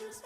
Like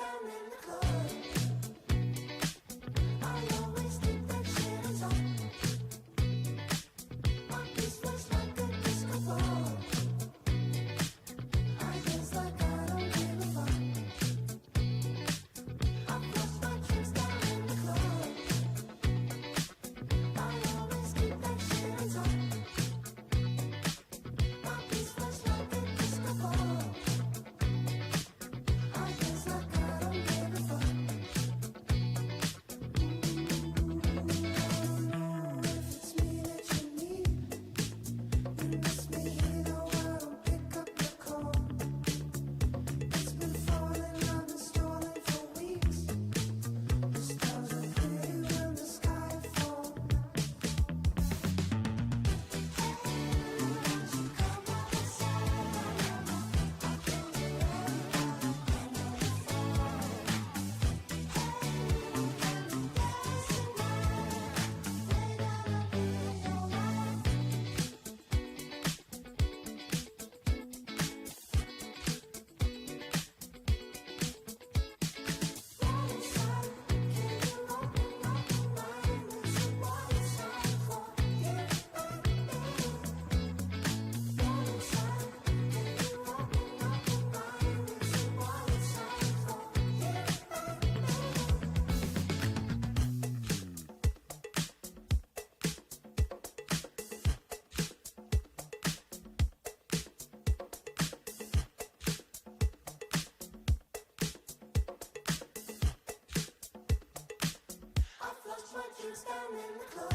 I don't give a fuck.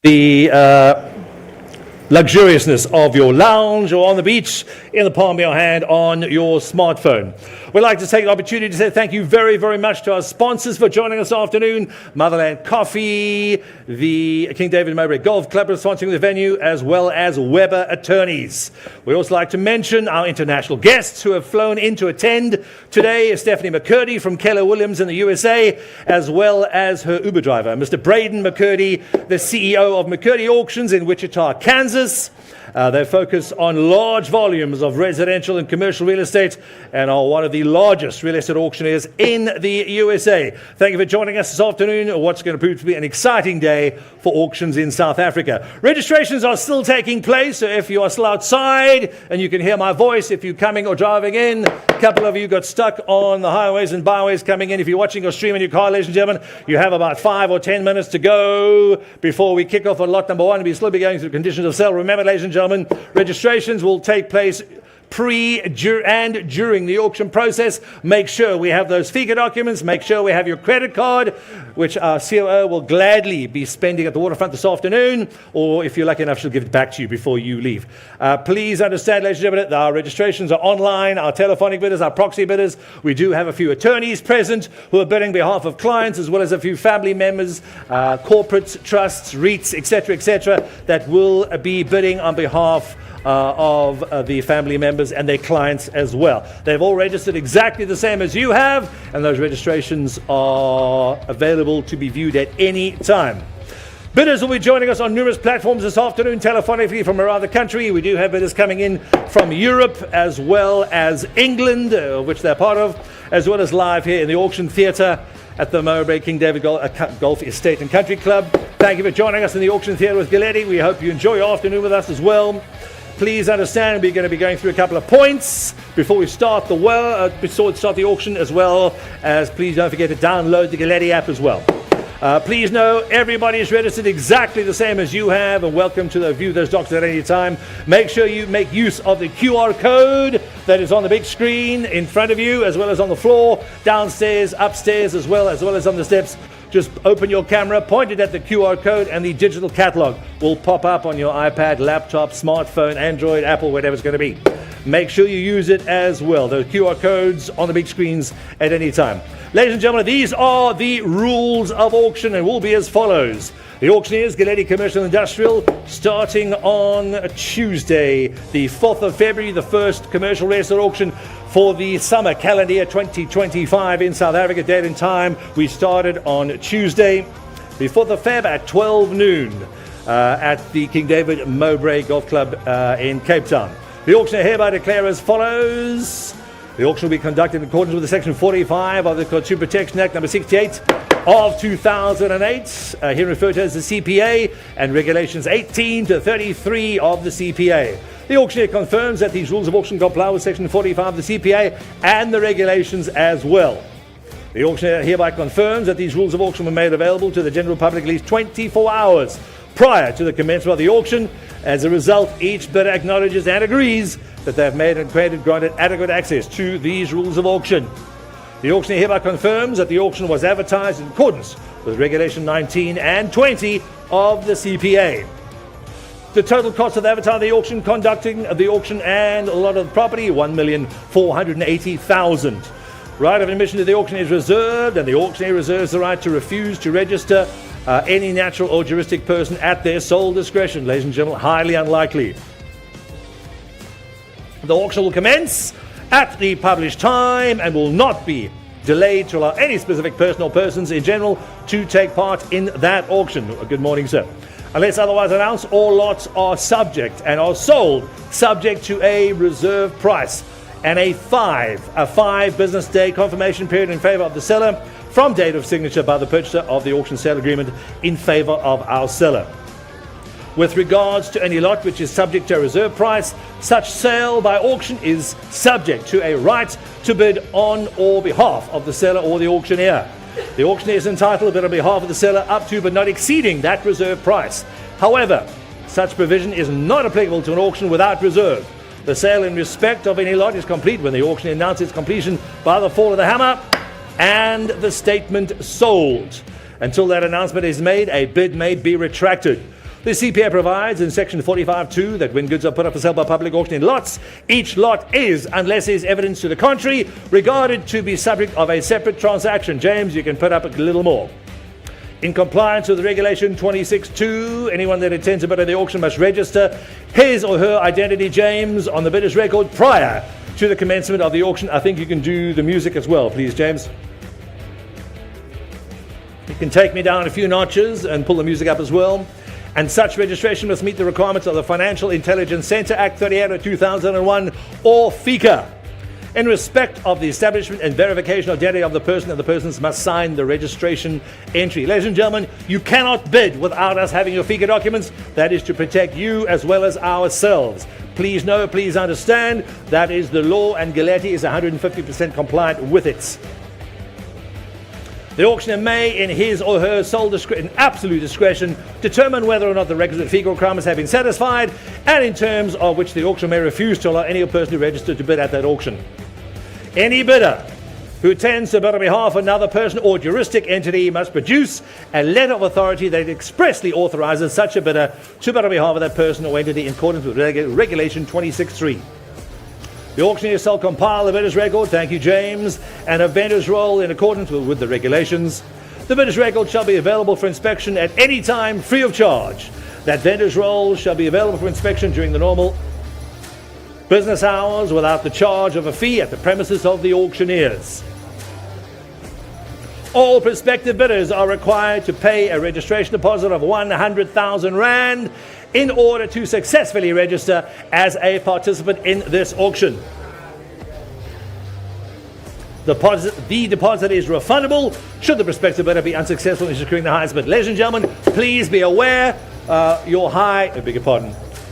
the luxuriousness of your lounge or on the beach in the palm of your hand on your smartphone. We'd like to take the opportunity to say thank you very, very much to our sponsors for joining us this afternoon. Motherland Coffee, the King David Mowbray Golf Club is sponsoring the venue, as well as Weber Attorneys. We'd also like to mention our international guests who have flown in to attend today. Stephanie McCurdy from Keller Williams in the USA, as well as her Uber driver, Mr. Braden McCurdy, the CEO of McCurdy Auctions in Wichita, Kansas. They focus on large volumes of residential and commercial real estate and are one of the largest real estate auctioneers in the USA. Thank you for joining us this afternoon. What's going to prove to be an exciting day for auctions in South Africa. Registrations are still taking place, so if you are still outside and you can hear my voice, if you're coming or driving in, a couple of you got stuck on the highways and byways coming in. If you're watching or streaming your car, ladies and gentlemen, you have about 5 or 10 minutes to go before we kick off on lot number 1. We'll still be going through conditions of sale. Remember, ladies and gentlemen, registrations will take place and during the auction process. Make sure we have those FICA documents. Make sure we have your credit card, which our COO will gladly be spending at the waterfront this afternoon, or if you're lucky enough, she'll give it back to you before you leave. Please understand, ladies and gentlemen, our registrations are online, our telephonic bidders, our proxy bidders. We do have a few attorneys present who are bidding on behalf of clients, as well as a few family members, corporate trusts, REITs, etc., that will be bidding on behalf of the family members and their clients as well. They've all registered exactly the same as you have, and those registrations are available to be viewed at any time. Bidders will be joining us on numerous platforms this afternoon, telephonically from around the country. We do have bidders coming in from Europe as well as England, which they're part of, as well as live here in the auction theatre at the Mowbray King David Golf Estate and Country Club. Thank you for joining us in the auction theatre with Galetti. We hope you enjoy your afternoon with us as well. Please understand we're going to be going through a couple of points before we start the auction, as well as please don't forget to download the Galetti app as well. Please know everybody is registered exactly the same as you have, and welcome to view those docs at any time. Make sure you make use of the QR code that is on the big screen in front of you, as well as on the floor, downstairs, upstairs, as well as on the steps. Just open your camera, point it at the QR code, and the digital catalog will pop up on your iPad, laptop, smartphone, Android, Apple, whatever it's going to be. Make sure you use it as well. Those QR codes on the big screens at any time. Ladies and gentlemen, these are the rules of auction and will be as follows. The auctioneers, Galetti Commercial Industrial, starting on Tuesday, the 4th of February, the first commercial real estate auction for the summer calendar year 2025 in South Africa. Date and time, we started on Tuesday, the 4th of Feb at 12 noon at the King David Mowbray Golf Club in Cape Town. The auction hereby declare as follows. The auction will be conducted in accordance with the Section 45 of the Consumer Protection Act number 68 of 2008, here referred to as the CPA, and regulations 18 to 33 of the CPA. The auctioneer confirms that these rules of auction comply with Section 45 of the CPA and the regulations as well. The auctioneer hereby confirms that these rules of auction were made available to the general public at least 24 hours prior to the commencement of the auction. As a result, each bidder acknowledges and agrees that they have made and granted adequate access to these rules of auction. The auctioneer hereby confirms that the auction was advertised in accordance with Regulation 19 and 20 of the CPA. The total cost of advertising the auction, conducting the auction, and a lot of the property, $1,480,000. Right of admission to the auction is reserved, and the auctioneer reserves the right to refuse to register any natural or juristic person at their sole discretion. Ladies and gentlemen, highly unlikely. The auction will commence at the published time and will not be delayed to allow any specific person or persons in general to take part in that auction. Good morning, sir. Unless otherwise announced, all lots are subject and are sold subject to a reserve price and a five business day confirmation period in favor of the seller from date of signature by the purchaser of the auction sale agreement in favor of our seller. With regards to any lot which is subject to a reserve price, such sale by auction is subject to a right to bid on or behalf of the seller or the auctioneer. The auctioneer is entitled to bid on behalf of the seller up to but not exceeding that reserve price. However, such provision is not applicable to an auction without reserve. The sale in respect of any lot is complete when the auctioneer announces its completion by the fall of the hammer and the statement sold. Until that announcement is made, a bid may be retracted. The CPA provides in section 45.2 that when goods are put up for sale by public auction in lots, each lot is, unless there is evidence to the contrary, regarded to be subject of a separate transaction. James, you can put up a little more. In compliance with Regulation 26.2, anyone that attends a bid of the auction must register his or her identity, James, on the bidder's record prior to the commencement of the auction. I think you can do the music as well, please, James. You can take me down a few notches and pull the music up as well. And such registration must meet the requirements of the Financial Intelligence Centre Act 38 of 2001 or FICA. In respect of the establishment and verification of identity of the person, and the persons must sign the registration entry. Ladies and gentlemen, you cannot bid without us having your FICA documents. That is to protect you as well as ourselves. Please know, please understand, that is the law, and Galetti is 150% compliant with it. The auctioneer may, in his or her sole absolute discretion, determine whether or not the requisite FICA requirements have been satisfied, and in terms of which the auctioneer may refuse to allow any person who registered to bid at that auction. Any bidder who intends to bid on behalf of another person or juristic entity must produce a letter of authority that expressly authorizes such a bidder to bid on behalf of that person or entity in accordance with Regulation 26.3. The auctioneer shall compile the bidder's record, thank you, James, and a vendor's roll in accordance with the regulations. The bidder's record shall be available for inspection at any time free of charge. That vendor's roll shall be available for inspection during the normal business hours without the charge of a fee at the premises of the auctioneers. All prospective bidders are required to pay a registration deposit of 100,000 Rand in order to successfully register as a participant in this auction. The deposit is refundable should the prospective bidder be unsuccessful in securing the highest bid. Ladies and gentlemen, please be aware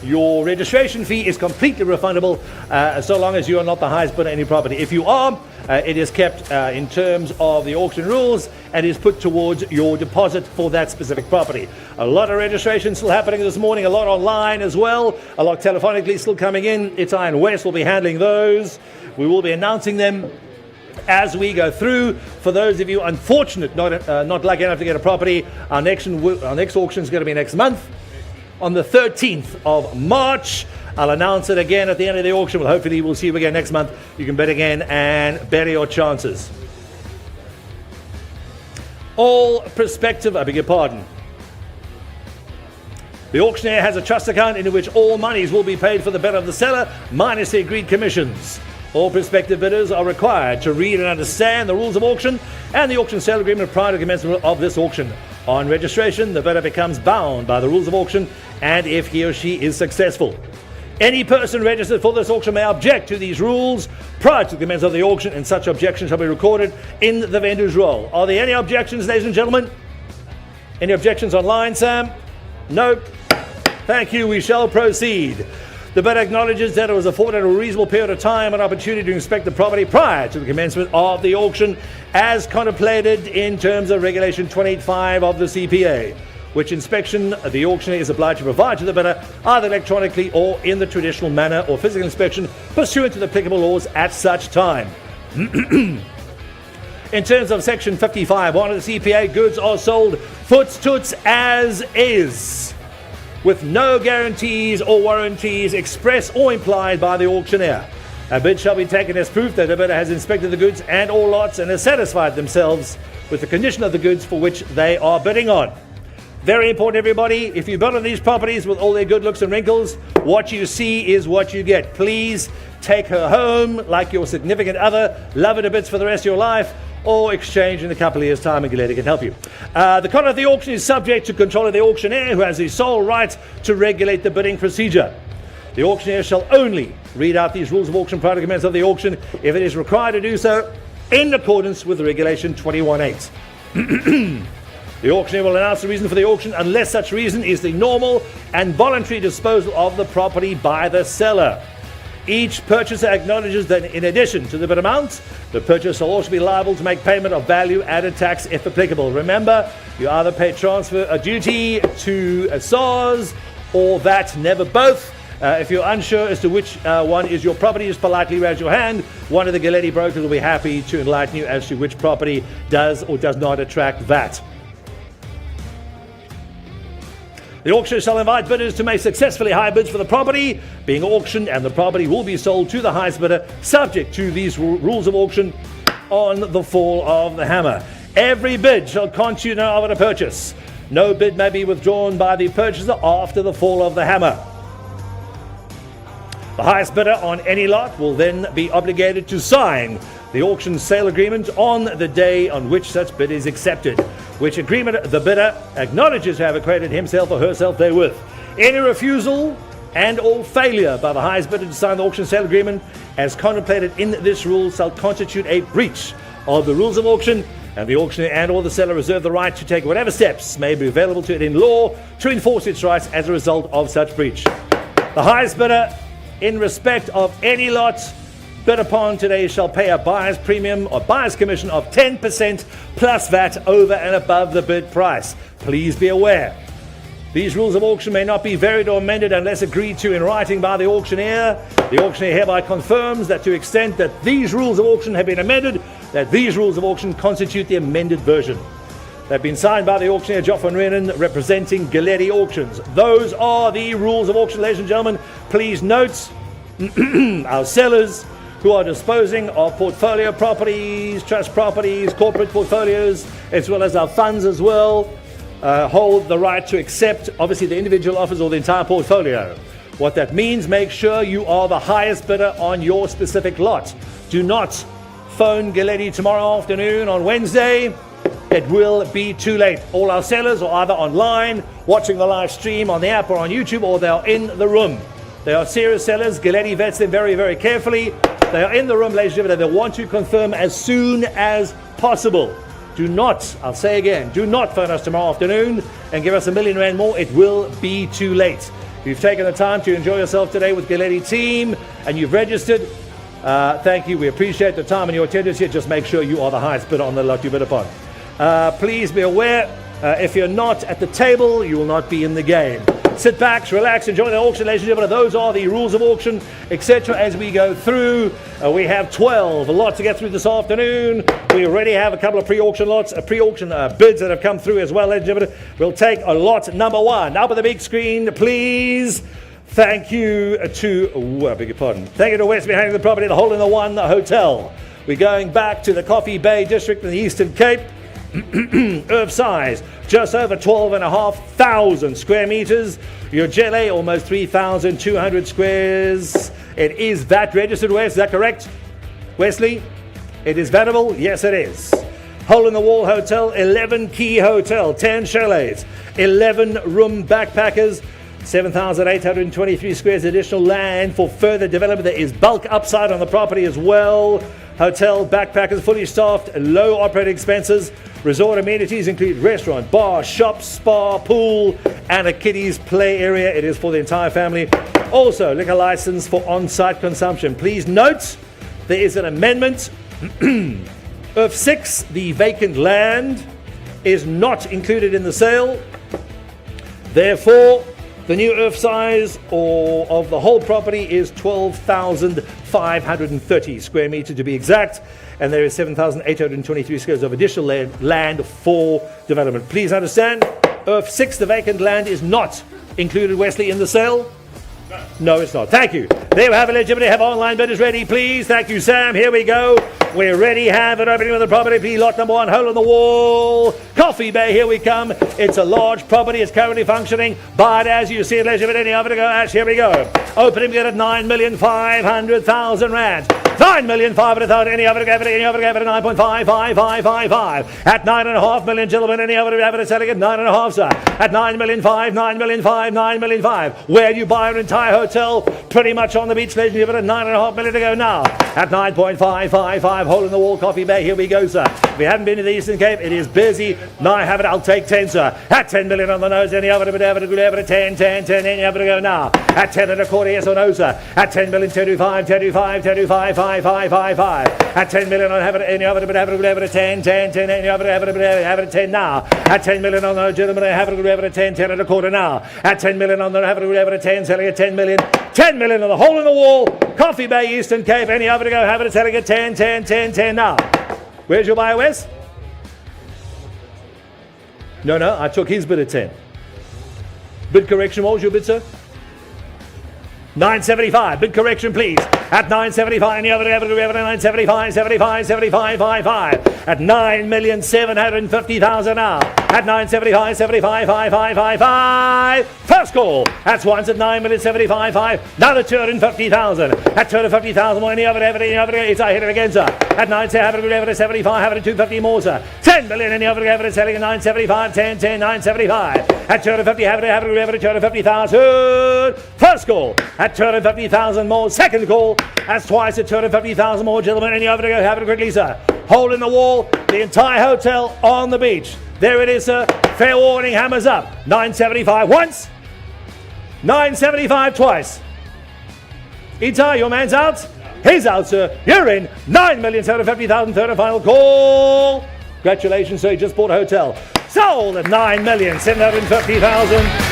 your registration fee is completely refundable so long as you are not the highest bidder on any property. If you are, it is kept in terms of the auction rules and is put towards your deposit for that specific property. A lot of registration still happening this morning, a lot online as well, a lot telephonically still coming in. It's Iron West will be handling those. We will be announcing them as we go through. For those of you unfortunate, not lucky enough to get a property, our next auction is going to be next month on the 13th of March. I'll announce it again at the end of the auction. Well, hopefully we'll see you again next month. You can bet again and better your chances. The auctioneer has a trust account in which all monies will be paid for the bet of the seller minus the agreed commissions. All prospective bidders are required to read and understand the rules of auction and the auction sale agreement prior to commencement of this auction. On registration, the bidder becomes bound by the rules of auction and if he or she is successful. Any person registered for this auction may object to these rules prior to the commencement of the auction, and such objections shall be recorded in the vendor's roll. Are there any objections, ladies and gentlemen? Any objections online, Sam? No? Thank you. We shall proceed. The bidder acknowledges that it was afforded a reasonable period of time and opportunity to inspect the property prior to the commencement of the auction as contemplated in terms of Regulation 28.5 of the CPA, which inspection the auctioneer is obliged to provide to the bidder either electronically or in the traditional manner or physical inspection pursuant to the applicable laws at such time. In terms of Section 55.1 of the CPA, goods are sold foots toots as is, with no guarantees or warranties expressed or implied by the auctioneer. A bid shall be taken as proof that the bidder has inspected the goods and all lots and has satisfied themselves with the condition of the goods for which they are bidding on. Very important, everybody. If you bid on these properties with all their good looks and wrinkles, what you see is what you get. Please take her home like your significant other, love her to bits for the rest of your life, or exchange in a couple of years' time, and Galetti can help you. The conduct of the auction is subject to control of the auctioneer, who has the sole right to regulate the bidding procedure. The auctioneer shall only read out these rules of auction prior to commencement of the auction if it is required to do so in accordance with Regulation 21.8. The auctioneer will announce the reason for the auction unless such reason is the normal and voluntary disposal of the property by the seller. Each purchaser acknowledges that in addition to the bid amount, the purchaser will also be liable to make payment of value-added tax if applicable. Remember, you either pay transfer duty to SARS or VAT, never both. If you're unsure as to which one is your property, just politely raise your hand. One of the Galetti brokers will be happy to enlighten you as to which property does or does not attract VAT. The auctioneer shall invite bidders to make successfully high bids for the property being auctioned, and the property will be sold to the highest bidder, subject to these rules of auction on the fall of the hammer. Every bid shall constitute an offer to purchase. No bid may be withdrawn by the purchaser after the fall of the hammer. The highest bidder on any lot will then be obligated to sign the auction sale agreement on the day on which such bid is accepted, which agreement the bidder acknowledges to have acquainted himself or herself therewith. Any refusal and or failure by the highest bidder to sign the auction sale agreement as contemplated in this rule shall constitute a breach of the rules of auction, and the auctioneer and or the seller reserve the right to take whatever steps may be available to it in law to enforce its rights as a result of such breach. The highest bidder in respect of any lot bid upon today shall pay a buyer's premium or buyer's commission of 10% plus VAT over and above the bid price. Please be aware, these rules of auction may not be varied or amended unless agreed to in writing by the auctioneer. The auctioneer hereby confirms that to the extent that these rules of auction have been amended, that these rules of auction constitute the amended version. They've been signed by the auctioneer Joff and Renan, representing Galetti Auctions. Those are the rules of auction, ladies and gentlemen. Please note, our sellers who are disposing of portfolio properties, trust properties, corporate portfolios, as well as our funds as well, hold the right to accept, obviously, the individual offers or the entire portfolio. What that means, make sure you are the highest bidder on your specific lot. Do not phone Galetti tomorrow afternoon on Wednesday. It will be too late. All our sellers are either online, watching the live stream on the app or on YouTube, or they are in the room. They are serious sellers. Galetti vets them very, very carefully. They are in the room, ladies and gentlemen. They want to confirm as soon as possible. Do not, I'll say again, do not phone us tomorrow afternoon and give us R1,000,000 more. It will be too late. If you've taken the time to enjoy yourself today with Galetti team and you've registered, thank you. We appreciate the time and your attendance here. Just make sure you are the highest bidder on the lot you bid upon. Please be aware, if you're not at the table, you will not be in the game. Sit back, relax, enjoy the auction, ladies and gentlemen. Those are the rules of auction, etc. As we go through, we have 12 lots to get through this afternoon. We already have a couple of pre-auction lots, pre-auction bids that have come through as well, ladies and gentlemen. We'll take a lot number one. Up on the big screen, please. Thank you to, beg your pardon. Thank you to West behind the property, the Hole in the One Hotel. We're going back to the Coffee Bay District in the Eastern Cape. Earth size, just over 12,500 square meters. Your Jelly, almost 3,200 squares. It is VAT registered, Wes, is that correct? Wesley? It is VATable? Yes, it is. Hole in the Wall Hotel, 11 key hotel, 10 chalets, 11 room backpackers, 7,823 squares additional land for further development. There is bulk upside on the property as well. Hotel, backpackers, fully staffed, low operating expenses. Resort amenities include restaurant, bar, shop, spa, pool, and a kiddies play area. It is for the entire family. Also, liquor license for on-site consumption. Please note, there is an amendment. Of 6, the vacant land is not included in the sale. Therefore, the new earth size of the whole property is 12,530 square meters to be exact, and there is 7,823 squares of additional land for development. Please understand, earth 6, the vacant land, is not included, Wesley, in the sale? No, it's not. Thank you. There we have it, legitimate. Have online bidders ready, please. Thank you, Sam. Here we go. We're ready. Have it opening with the property. Please, lot number 1, Hole in the Wall. Coffee Bay, here we come. It's a large property. It's currently functioning. But as you see it, legitimate, any other to go. Ash, here we go. Opening bid at 9,500,000 rands. 9,500,000. Any other to go. Any other to go. 9.55555. At 9.5 million, gentlemen. Any other to have it selling at 9.5, sir. At 9,500,000, 9,500,000, 9,500,000. Where you buy an entire hotel, pretty much on the beach, ladies and gentlemen. 9.5 million to go now. At 9.555, Hole in the Wall, Coffee Bay. Here we go, sir. If you haven't been to the Eastern Cape, it is busy. Now I have it. I'll take 10, sir. At 10 million on the nose. Any other to have it? 10, 10, 10. Any other to go now. At 10 and a quarter, yes or no, sir. At 10 million, 10.5, 10.5, 10.5, 5. At 10 million on have it. Any other to have it? 10, 10, 10. Any other to have it? 10 now. At 10 million on the gentlemen, I have it. 10, 10 and a quarter now. At 10 million on the have it. 10, selling at 10 million. 10 million on the Hole in the Wall, Coffee Bay, Eastern Cape. Any other to go? Have it. Selling at 10, 10, 10, 10 now. Where's your buyer, Wes? No, I took his bid at 10. Bid correction, what was your bid, sir? 975. Bid correction, please. At 975, the other 975, 75, 75, 55. At 9,750,000 now. At 975, 75, 55, 55. First call. That's once at 9,755,000. Another 250,000. At 250,000 more. Any other, it's I hit it again, sir. At 975, having 250 more, sir. 10 million. Any other, selling at 975, 10, 10, 975. At 250, having 250,000. First call. At 250,000 more. Second call. That's twice at 250,000 more, gentlemen. Any other, have it quickly, sir. Hole in the wall. The entire hotel on the beach. There it is, sir. Fair warning, hammers up. 975 once. 975 twice. Itai, your man's out. He's out, sir. You're in. 9,750,000. Third and final call. Congratulations, sir. You just bought a hotel. Sold at 9,750,000.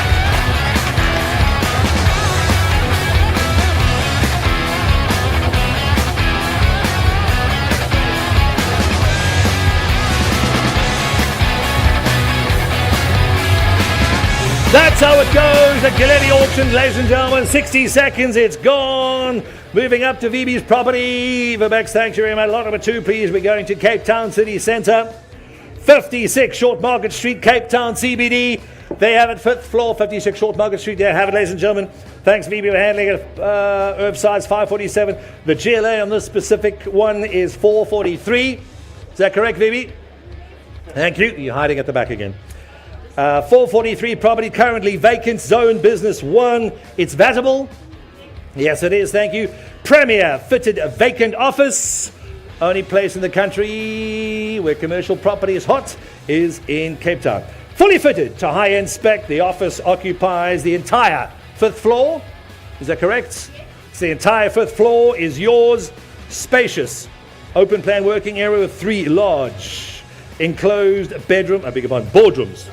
That's how it goes at Galetti Auctions, ladies and gentlemen. 60 seconds, it's gone. Moving up to VB's property. Verbeck Sanctuary, lot number 2, please. We're going to Cape Town City Centre. 56 Short Market Street, Cape Town CBD. They have it 5th floor, 56 Short Market Street. There have it, ladies and gentlemen. Thanks, VB, for handling it. Herb size 547. The GLA on this specific one is 443. Is that correct, VB? Thank you. You're hiding at the back again. 443 property currently vacant, zone business 1. It's vatable. Yes, it is. Thank you. Premier fitted vacant office. Only place in the country where commercial property is hot is in Cape Town. Fully fitted to high-end spec. The office occupies the entire 5th floor. Is that correct? Yes. The entire 5th floor is yours. Spacious. Open plan working area with 3 large enclosed boardrooms.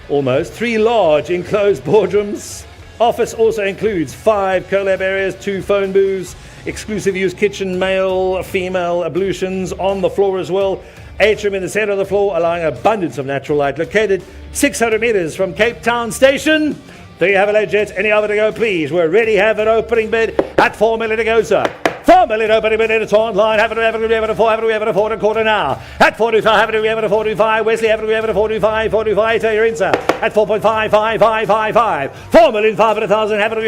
Almost. 3 large enclosed boardrooms. Office also includes 5 collab areas, 2 phone booths, exclusive use kitchen, male, female ablutions on the floor as well. Atrium in the center of the floor, allowing abundance of natural light. Located 600 meters from Cape Town Station. There you have it, ladies and gents. Any other to go, please? We're ready. Have an opening bid at 4 million to go, sir. 4 million opening bid. It's online. Have it a 4 and a quarter now. At 45, have it a 45. Wesley, have it a 45. 45. Tell your in, sir. At 4.5. 4,500,000. Have it a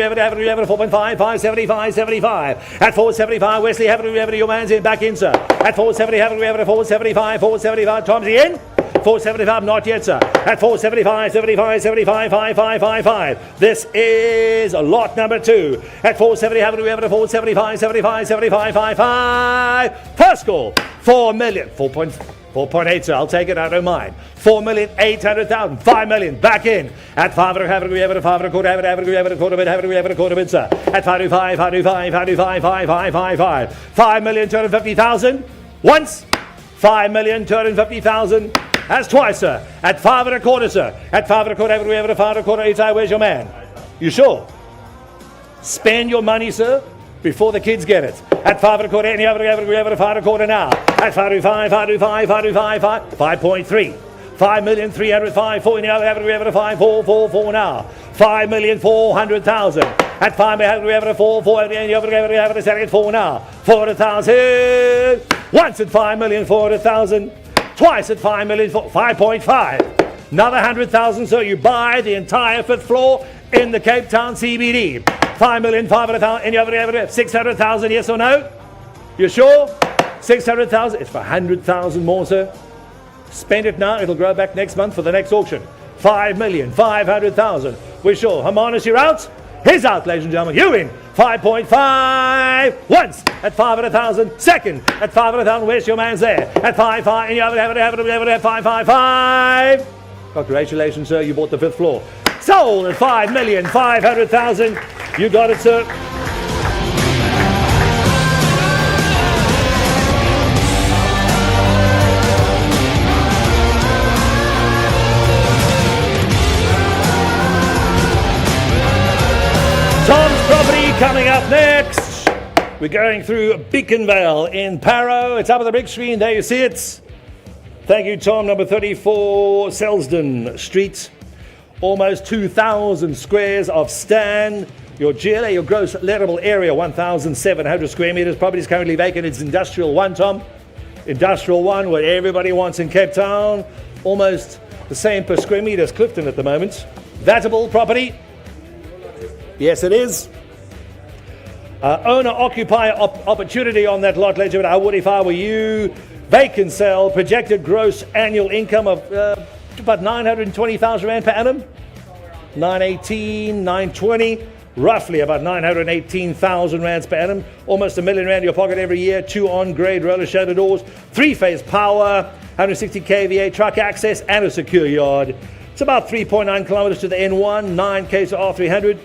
4.5. 75. At 475, Wesley, have it your man's in. Back in, sir. At 470, have it a 475. 475. Tom's in. 475, not yet, sir. At 475, 5. This is lot number 2. At 470, have we have it a 475, 55. First call, 4 million. 4.8, sir. I'll take it. I don't mind. 4,800,000. 5 million. Back in. At 5, have we have it a 5 and a quarter. Have it a quarter bid. Have it a quarter bid, sir. At 525. 5,250,000. Once. 5,250,000. That's twice, sir. At 5 and a quarter, sir. At 5 and a quarter, have we have it a 5 and a quarter. Itai, where's your man? You sure? Spend your money, sir, before the kids get it. At 5 and a quarter, any other, we have it a 5 and a quarter now. At 525, 5.3. 5,305,000. 4 in the other, we have it a 4 now. 5,400,000. At 5, we have it a 4, and the other, we have it a second 4 now. 400,000. Once at 5,400,000. Twice at 5 million, 5.5. Another 100,000, so you buy the entire 5th floor in the Cape Town CBD. 5,500,000. Any other 600,000, yes or no? You sure? 600,000. It's for 100,000 more, sir. Spend it now. It'll grow back next month for the next auction. 5,500,000. We're sure. Hermanus, you're out? He's out, ladies and gentlemen. You win. 5.5. Once at 500,000. Second at 500,000. Where's your man's there? At 5. And you have it 5. Congratulations, sir. You bought the 5th floor. Sold at 5,500,000. You got it, sir. Tom's property coming up next. We're going through Beaconville in Parow. It's up on the big screen. There you see it. Thank you, Tom. Number 34, Selsdon Street. almost 2,000 squares of stand. Your GLA, your gross lettable area, 1,700 square meters. Property is currently vacant. It's Industrial 1, Tom. Industrial 1, what everybody wants in Cape Town. Almost the same per square meter as Clifton at the moment. Vatable property. Yes, it is. Owner-occupier opportunity on that lot, legend. I would if I were you. Vacant sale, projected gross annual income of about 920,000 Rand per annum. 918, 920. Roughly about 918,000 rands per annum, almost R1 million in your pocket every year. 2 on-grade roller shutter doors, 3-phase power, 160 kVA truck access, and a secure yard. It's about 3.9 kilometers to the N1, 9 km to R300,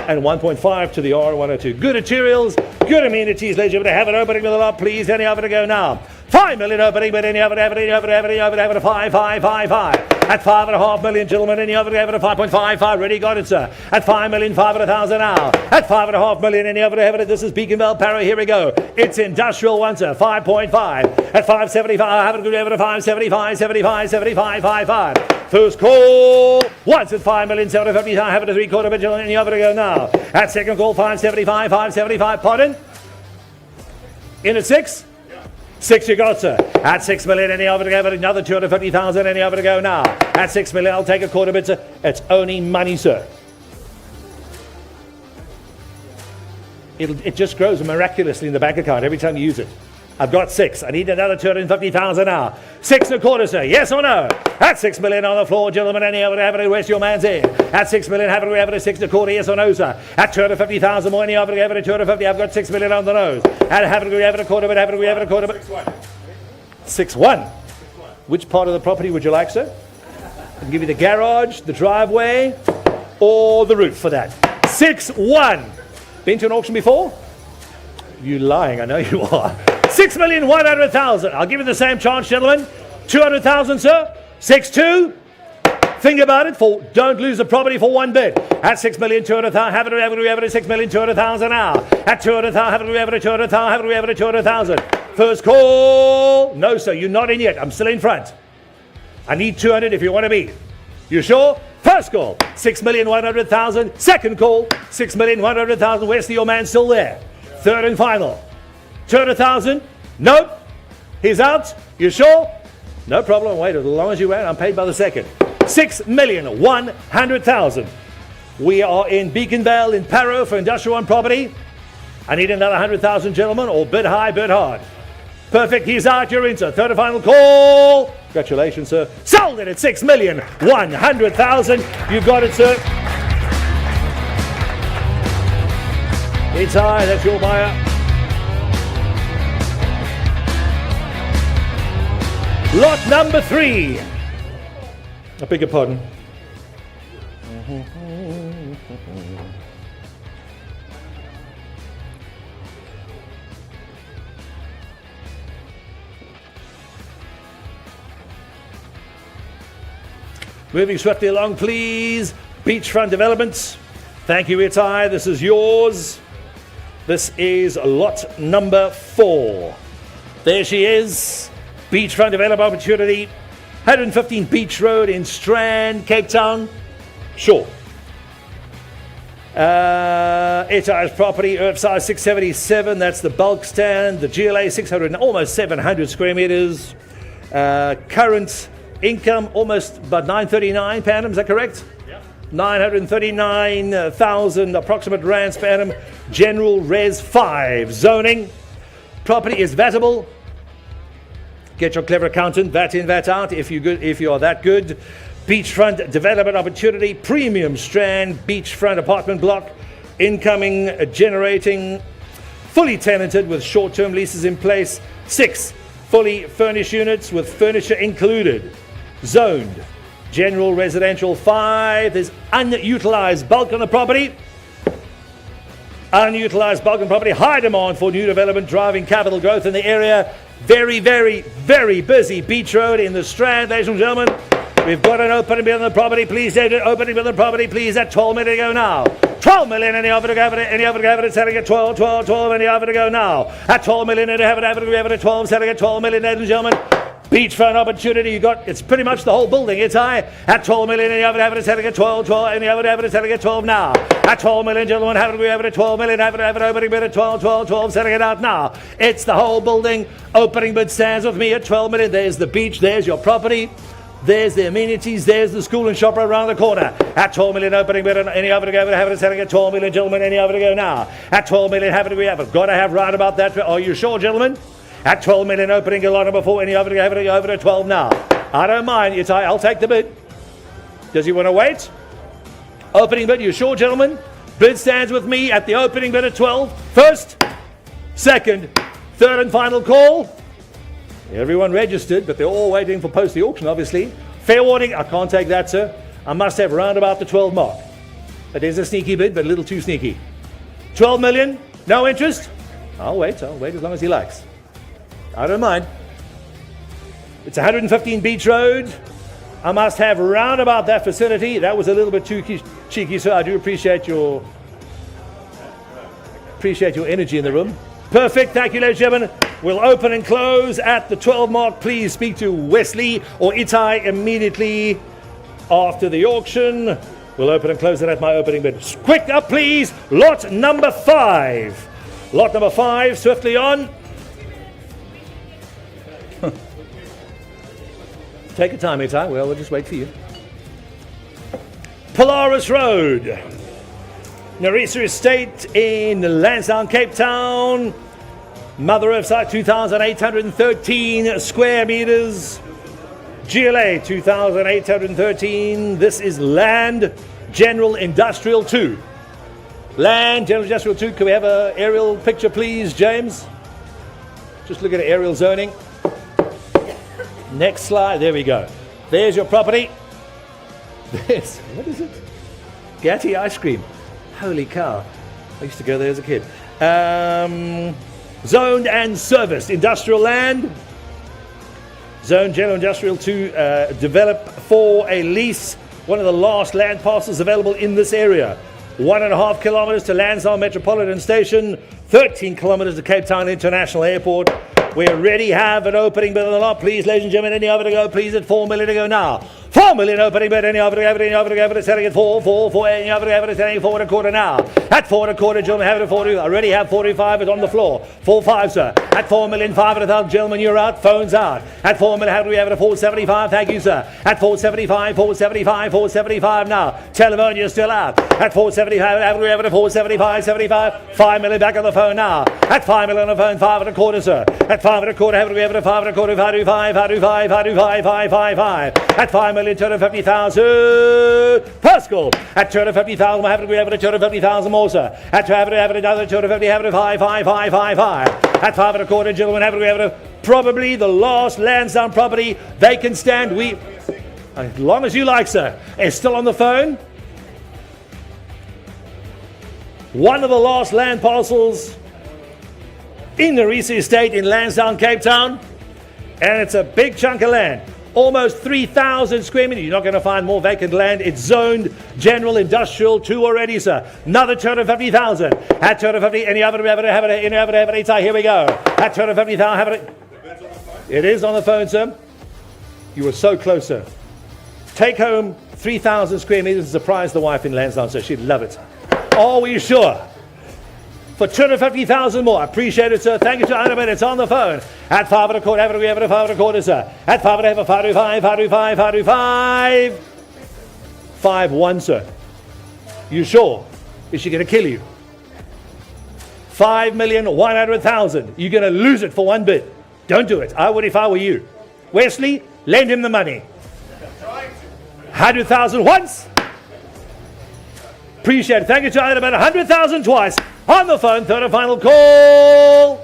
and 1.5 to the R102. Good materials, good amenities. Legend to have an opening with a lot, please. Any of it to go now. 5 million opening, but any of it, 5. At 5.5 million, gentlemen, any of it, 5.55. Ready, got it, sir. At 5 million, 500,000 now. At 5.5 million, any of it, this is Beaconville, Para, here we go. It's Industrial 1, sir, 5.5. At 5.75, have it, 5.75, 75, 55. First call. Once at 5 million, 750, have it, a 3/4 million, any of it to go now. At second call, 5.75, 5.75, pardon? In at 6? 6 you got, sir. At 6 million, any of it to go, another 250,000, any of it to go now. At 6 million, I'll take a quarter bit, sir. It's only money, sir. It just grows miraculously in the bank account every time you use it. I've got 6. I need another 250,000 now. 6.25, sir. Yes or no? At 6 million on the floor, gentlemen. Any of it, have it, where's your man's in? At 6 million, have it, 6.25, yes or no, sir? At 250,000 more, any of it, have it, 250. I've got 6 million on the nose. At have it, a quarter bit, have it, a quarter bit. 6-1. Which part of the property would you like, sir? I can give you the garage, the driveway, or the roof for that. 6-1. Been to an auction before? You lying, I know you are. 6,100,000. I'll give you the same chance, gentlemen. 200,000, sir. 6-2. Think about it. Don't lose the property for one bid. At 6,200,000, have it, 6,200,000 now. At 200,000, have it, 200,000, have it, 200,000. First call. No, sir, you're not in yet. I'm still in front. I need 200 if you want to be. You sure? First call, 6,100,000. Second call, 6,100,000. Where's your man still there? Third and final. 200,000? Nope. He's out. You sure? No problem. Wait as long as you wait. I'm paid by the second. 6,100,000. We are in Beaconville in Paro for Industrial 1 property. I need another 100,000, gentlemen, or bid high, bid hard. Perfect. He's out. You're in, sir. Third and final call. Congratulations, sir. Sold it at 6,100,000. You've got it, sir. It's high. That's your buyer. Lot number 3. I beg your pardon. Moving swiftly along, please. Beachfront Developments. Thank you, Itai. This is yours. This is lot number 4. There she is. Beachfront Development Opportunity. 115 Beach Road in Strand, Cape Town. Sure. Itai's property, earth size 677. That's the bulk stand. The GLA 600, almost 700 square meters. Current income almost about 939 per annum. Is that correct? Yeah. 939,000 approximate rands per annum. General Res 5 zoning. Property is vatable. Get your clever accountant, VAT in, VAT out, if you are that good. Beachfront Development Opportunity, Premium Strand, Beachfront Apartment Block, incoming, generating, fully tenanted with short-term leases in place. 6 fully furnished units with furniture included. Zoned. General Residential 5. There's unutilized bulk on the property. Unutilized bulk on property. High demand for new development, driving capital growth in the area. Very, very, very busy Beach Road in the Strand, ladies and gentlemen. We've got an opening bid on the property, please. Opening bid on the property, please. At 12 million to go now. 12 million, any offer to go for it, selling at 12, any offer to go now. At 12 million, any offer to go for it, 12, selling at 12 million, ladies and gentlemen. Beachfront opportunity, you got, it's pretty much the whole building. It's high at 12 million, and you have it selling at 12, 12, and you have it selling at 12 now. At 12 million, gentlemen, have it at 12 million, have it opening bid at 12, 12, 12, selling it out now. It's the whole building. Opening bid stands with me at 12 million. There's the beach, there's your property. There's the amenities, there's the school and shop right around the corner. At 12 million opening bid, and any other to go, have it selling at 12 million, gentlemen, any other to go now. At 12 million, have it. Got to have right about that. Are you sure, gentlemen? At 12 million opening a lot number 4, any other to go, have it over to 12 now. I don't mind, I'll take the bid. Does he want to wait? Opening bid, you sure, gentlemen? Bid stands with me at the opening bid at 12. First, second, third and final call. Everyone registered, but they're all waiting for post the auction, obviously. Fair warning, I can't take that, sir. I must have round about the 12 mark. It is a sneaky bid, but a little too sneaky. 12 million, no interest? I'll wait as long as he likes. I don't mind. It's 115 Beach Road. I must have round about that vicinity. That was a little bit too cheeky, sir. I do appreciate your energy in the room. Perfect. Thank you, ladies and gentlemen. We'll open and close at the 12 mark. Please speak to Wesley or Itai immediately after the auction. We'll open and close it at my opening bid. Quick up, please. Lot number 5. Lot number 5, swiftly on. Take your time, Itai. We'll just wait for you. Polaris Road. Narisa Estate in Lansdowne, Cape Town. Mother Earth site, 2,813 square meters. GLA, 2,813. This is Land General Industrial 2. Land General Industrial 2. Can we have an aerial picture, please, James? Just look at aerial zoning. Next slide. There we go. There's your property. There's, what is it? Galetti ice cream. Holy cow. I used to go there as a kid. Zoned and serviced. Industrial land. Zone General Industrial 2. Developed for a lease. One of the last land parcels available in this area. 1.5 kilometers to Lansdowne Metropolitan Station. 13 kilometers to Cape Town International Airport. We already have an opening bid on the lot. Please, ladies and gentlemen, any other to go, please, at 4 million to go now. 4 million opening bid, any other to go, selling at 4, any other to go, selling 4.25 now. At 4.25, gentlemen, have it at 40. I already have 45, it's on the floor. 4.5, sir. At 4 million, 500,000, gentlemen, you're out, phone's out. At 4 million, how do we have it at 4.75? Thank you, sir. At 4.75, 4.75 now. Telephone, you're still out. At 4.75, how do we have it at 4.75, 75? 5 million back on the phone now. At 5 million on the phone, 5.25, sir. At 5.25, how do we have it at 5.25, 5.5. At 5 million, 250,000. Pascal. At 250,000, how do we have it at 250,000 more, sir. At have it another 250, have it at 5. At 5.25, gentlemen, have it, we have it probably the last Lansdowne property they can stand. As long as you like, sir. Is still on the phone. One of the last land parcels in the Narisa Estate in Lansdowne, Cape Town. And it's a big chunk of land. Almost 3,000 square meters. You're not going to find more vacant land. It's zoned General Industrial 2 already, sir. Another 250,000. At 250, any other have it. Here we go. At 250,000, have it. It is on the phone, sir. You were so close, sir. Take home 3,000 square meters and surprise the wife in Lansdowne, sir. She'd love it. Are we sure? For 250,000 more. I appreciate it, sir. Thank you, sir. It's on the phone. At 5.25, have it, we have it at 5.25, sir. At 5.5, 5.1, sir. You sure? Is she going to kill you? 5,100,000. You're going to lose it for one bid. Don't do it. I would if I were you. Wesley, lend him the money. 100,000 once. Appreciate it. Thank you, sir. About 100,000 twice. On the phone, third and final call.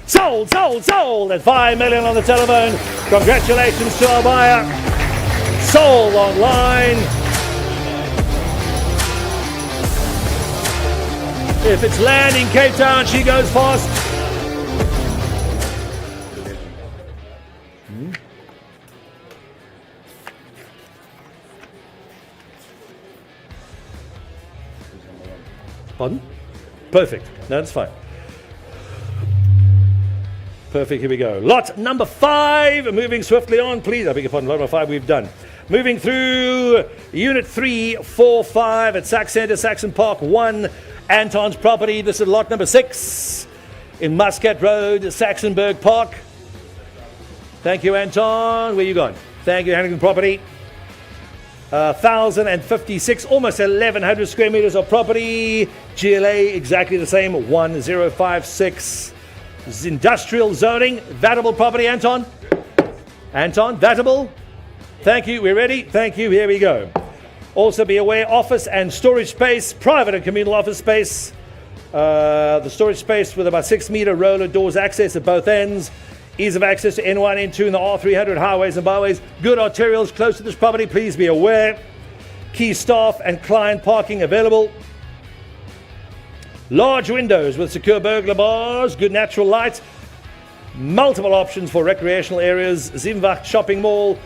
Sold at 5 million on the telephone. Congratulations to our buyer. Sold online. If it's land in Cape Town, she goes fast. Pardon? Perfect. No, that's fine. Perfect, here we go. Lot number 5, moving swiftly on, please. I beg your pardon, lot number 5 we've done. Moving through Unit 3, 4, 5 at Sax Centre, Saxon Park 1, Anton's property. This is lot number 6 in Muscat Road, Saxonburg Park. Thank you, Anton. Where you going? Thank you, Hannigan property. 1,056, almost 1,100 square meters of property. GLA, exactly the same, 1056. Industrial zoning, vatable property, Anton. Anton, vatable. Thank you, we're ready. Thank you, here we go. Also be aware, office and storage space, private and communal office space. The storage space with about 6-meter roller doors access at both ends. Ease of access to N1, N2 and the R300 highways and byways. Good arterials close to this property, please be aware. Key staff and client parking available. Large windows with secure burglar bars, good natural light. Multiple options for recreational areas. Zimwacht shopping mall,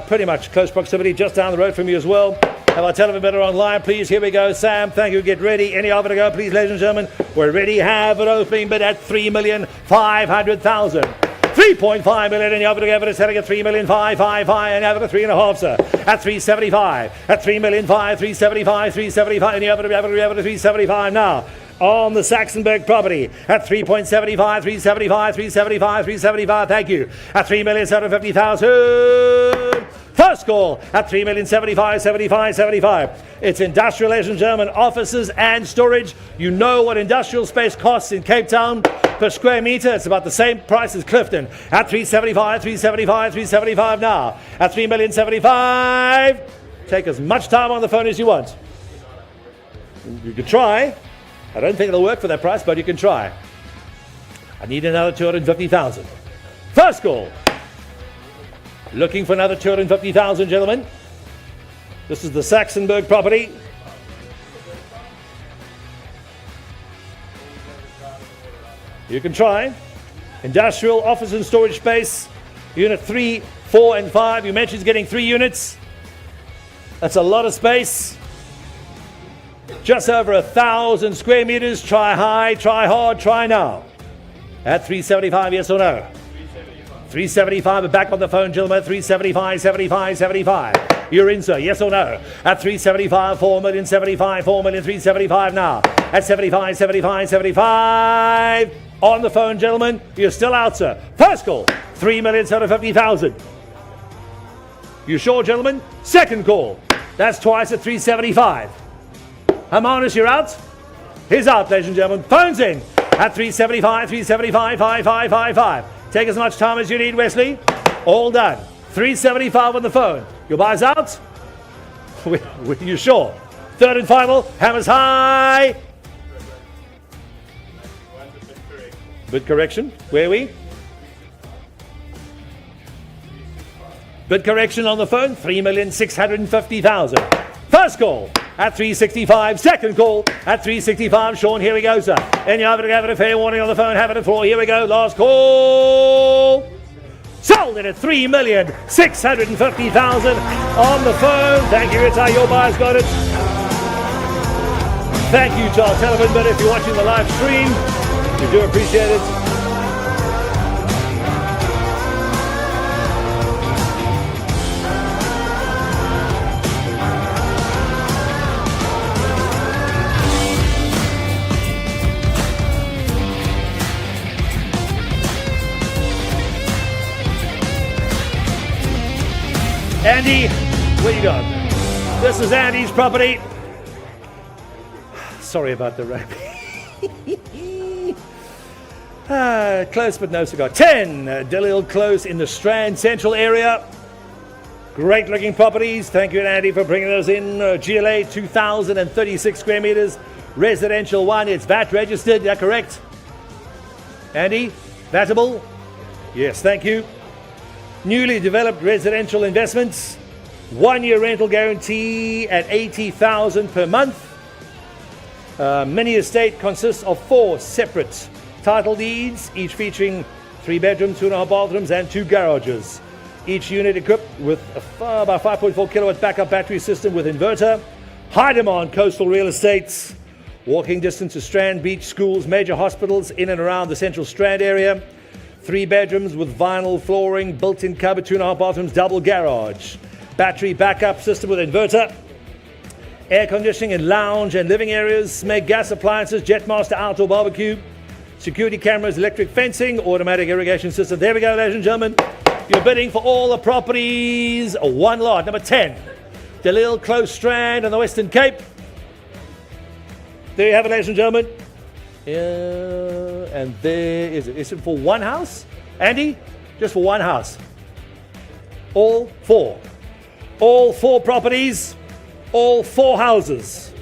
pretty much close proximity, just down the road from you as well. Have our television better online, please. Here we go, Sam. Thank you. Get ready. Any other to go, please, ladies and gentlemen. We're ready. Have an opening bid at 3,500,000. 3.5 million, and the other together is selling at 3,555,000, and over to 3.5, sir. At 375, at 3,500,000, 375, 375, and the other to 375 now. On the Saxonburg property at 3.75, 375, 375, 375, thank you. At 3,750,000. First call at 3,075,000, 75, 75. It's industrial, ladies and gentlemen, offices and storage. You know what industrial space costs in Cape Town per square meter. It's about the same price as Clifton. At 375, 375, 375 now. At 3,075,000. Take as much time on the phone as you want. You can try. I don't think it'll work for that price, but you can try. I need another 250,000. First call. Looking for another 250,000, gentlemen. This is the Saxonburg property. You can try. Industrial, office and storage space. Unit 3, 4 and 5. You mentioned getting 3 units. That's a lot of space. Just over 1,000 square meters. Try high, try hard, try now. At 375, yes or no? 375, back on the phone, gentlemen. 375, 75, 75. You're in, sir. Yes or no? At 375, 4,075, 4,375 now. At 75, 75, 75. On the phone, gentlemen. You're still out, sir. First call, 3,750,000. You sure, gentlemen? Second call. That's twice at 375. Hermanus, you're out? He's out, ladies and gentlemen. Phone's in at 375, 375, 5555. Take as much time as you need, Wesley. All done. 375 on the phone. Your buyer's out? You sure? Third and final. Hammers high. Bid correction. Where are we? Bid correction on the phone. 3,650,000. First call at 365. Second call at 365. Sean, here we go, sir. And you have a fair warning on the phone. Have it at 4. Here we go. Last call. Sold it at 3,650,000 on the phone. Thank you, Rita. Your buyer's got it. Thank you to our television bidder if you're watching the live stream. We do appreciate it. Andy, where you going? This is Andy's property. Sorry about the rain. Close but no cigar. 10 Dillhill Close in the Strand Central area. Great looking properties. Thank you, Andy, for bringing those in. GLA 2,036 square meters. Residential 1. It's VAT registered. Is that correct? Andy, vatable? Yes, thank you. Newly developed residential investments, 1-year rental guarantee at 80,000 per month. Mini estate consists of 4 separate title deeds, each featuring 3 bedrooms, 2.5 bathrooms, and 2 garages. Each unit equipped with about 5.4 kilowatt backup battery system with inverter. High demand coastal real estates, walking distance to Strand Beach, schools, major hospitals in and around the central Strand area. 3 bedrooms with vinyl flooring, built-in cupboard, 2.5 bathrooms, double garage. Battery backup system with inverter. Air conditioning in lounge and living areas. Make gas appliances, Jetmaster outdoor barbecue. Security cameras, electric fencing, automatic irrigation system. There we go, ladies and gentlemen. You're bidding for all the properties. One lot, number 10. The Little Close Strand on the Western Cape. There you have it, ladies and gentlemen. And there is it. Is it for one house? Andy? Just for one house. All 4. All 4 properties. All 4 houses.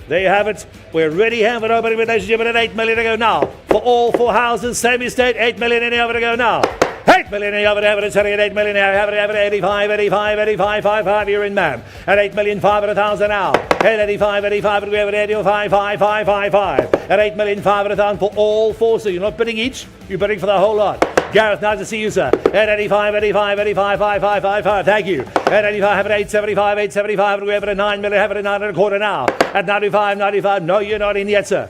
There you have it. We're ready to have it opening with ladies and gentlemen at 8 million to go now. For all 4 houses, same estate, 8 million any over to go now. 8 million any over to have it, selling at 8 million now. Have it, 85, 85, 85, 55, you're in, ma'am. At 8 million, 500,000 now. At 85, 85, we have it, 85, 5, 5, 5, 5. At 8 million, 500,000 for all 4. So you're not bidding each, you're bidding for the whole lot. Gareth, nice to see you, sir. At 85, 85, 85, 5, 5, 5, 5. Thank you. At 85, have it 875, 875. We have it at 9 million, have it at 9 and a quarter now. At 95, 95. No, you're not in yet, sir.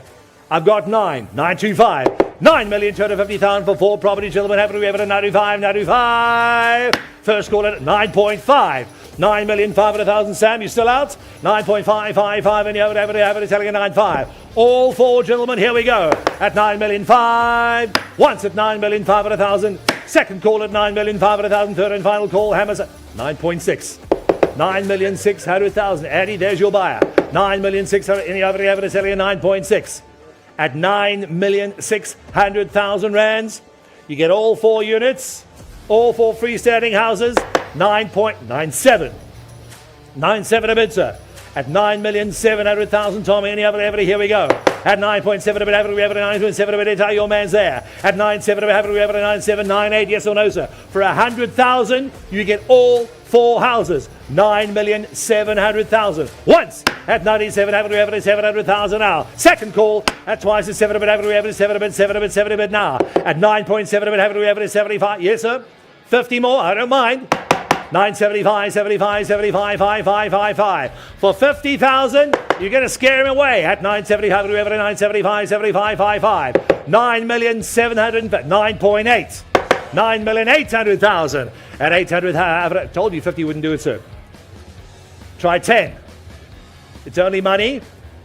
I've got 9, 925. 9,250,000 for 4 properties, gentlemen. Have we have it at 95, 95. First call at 9.5. 9,500,000. Sam, you still out? 9.555, and you have it selling at 9.5. All 4 gentlemen, here we go. At 9,500,000. Once at 9,500,000. Second call at 9,500,000. Third and final call, hammers at 9.6. 9,600,000. Eddie, there's your buyer. 9,600,000. Any over the selling at 9.6. At 9,600,000 rands, you get all 4 units, all 4 freestanding houses. 9.97. 97 a bid, sir. At 9,700,000, Tommy. Any other evidence? Here we go. At 9.7 a bid, we have it at 9.7 a bid. Tell your man's there. At 9.7 we have it at 9.798. Yes or no, sir? For 100,000, you get all 4 houses. 9,700,000. Once at 97, we have it at 700,000 now. Second call at twice at 7 a bid, we have it at 7 a bid, 7 a bid, 7 a bid now. At 9.7 a bid, we have it at 75. Yes, sir. 50 more. I don't mind. 975, 75, 75, 5, 5, 5, 5. For 50,000, you're going to scare him away. At 975, we have it at 975, 75, 5, 5. 9,700,000, 9.8. 9,800,000. At 800, I told you 50 wouldn't do it, sir. Try 10. It's only money.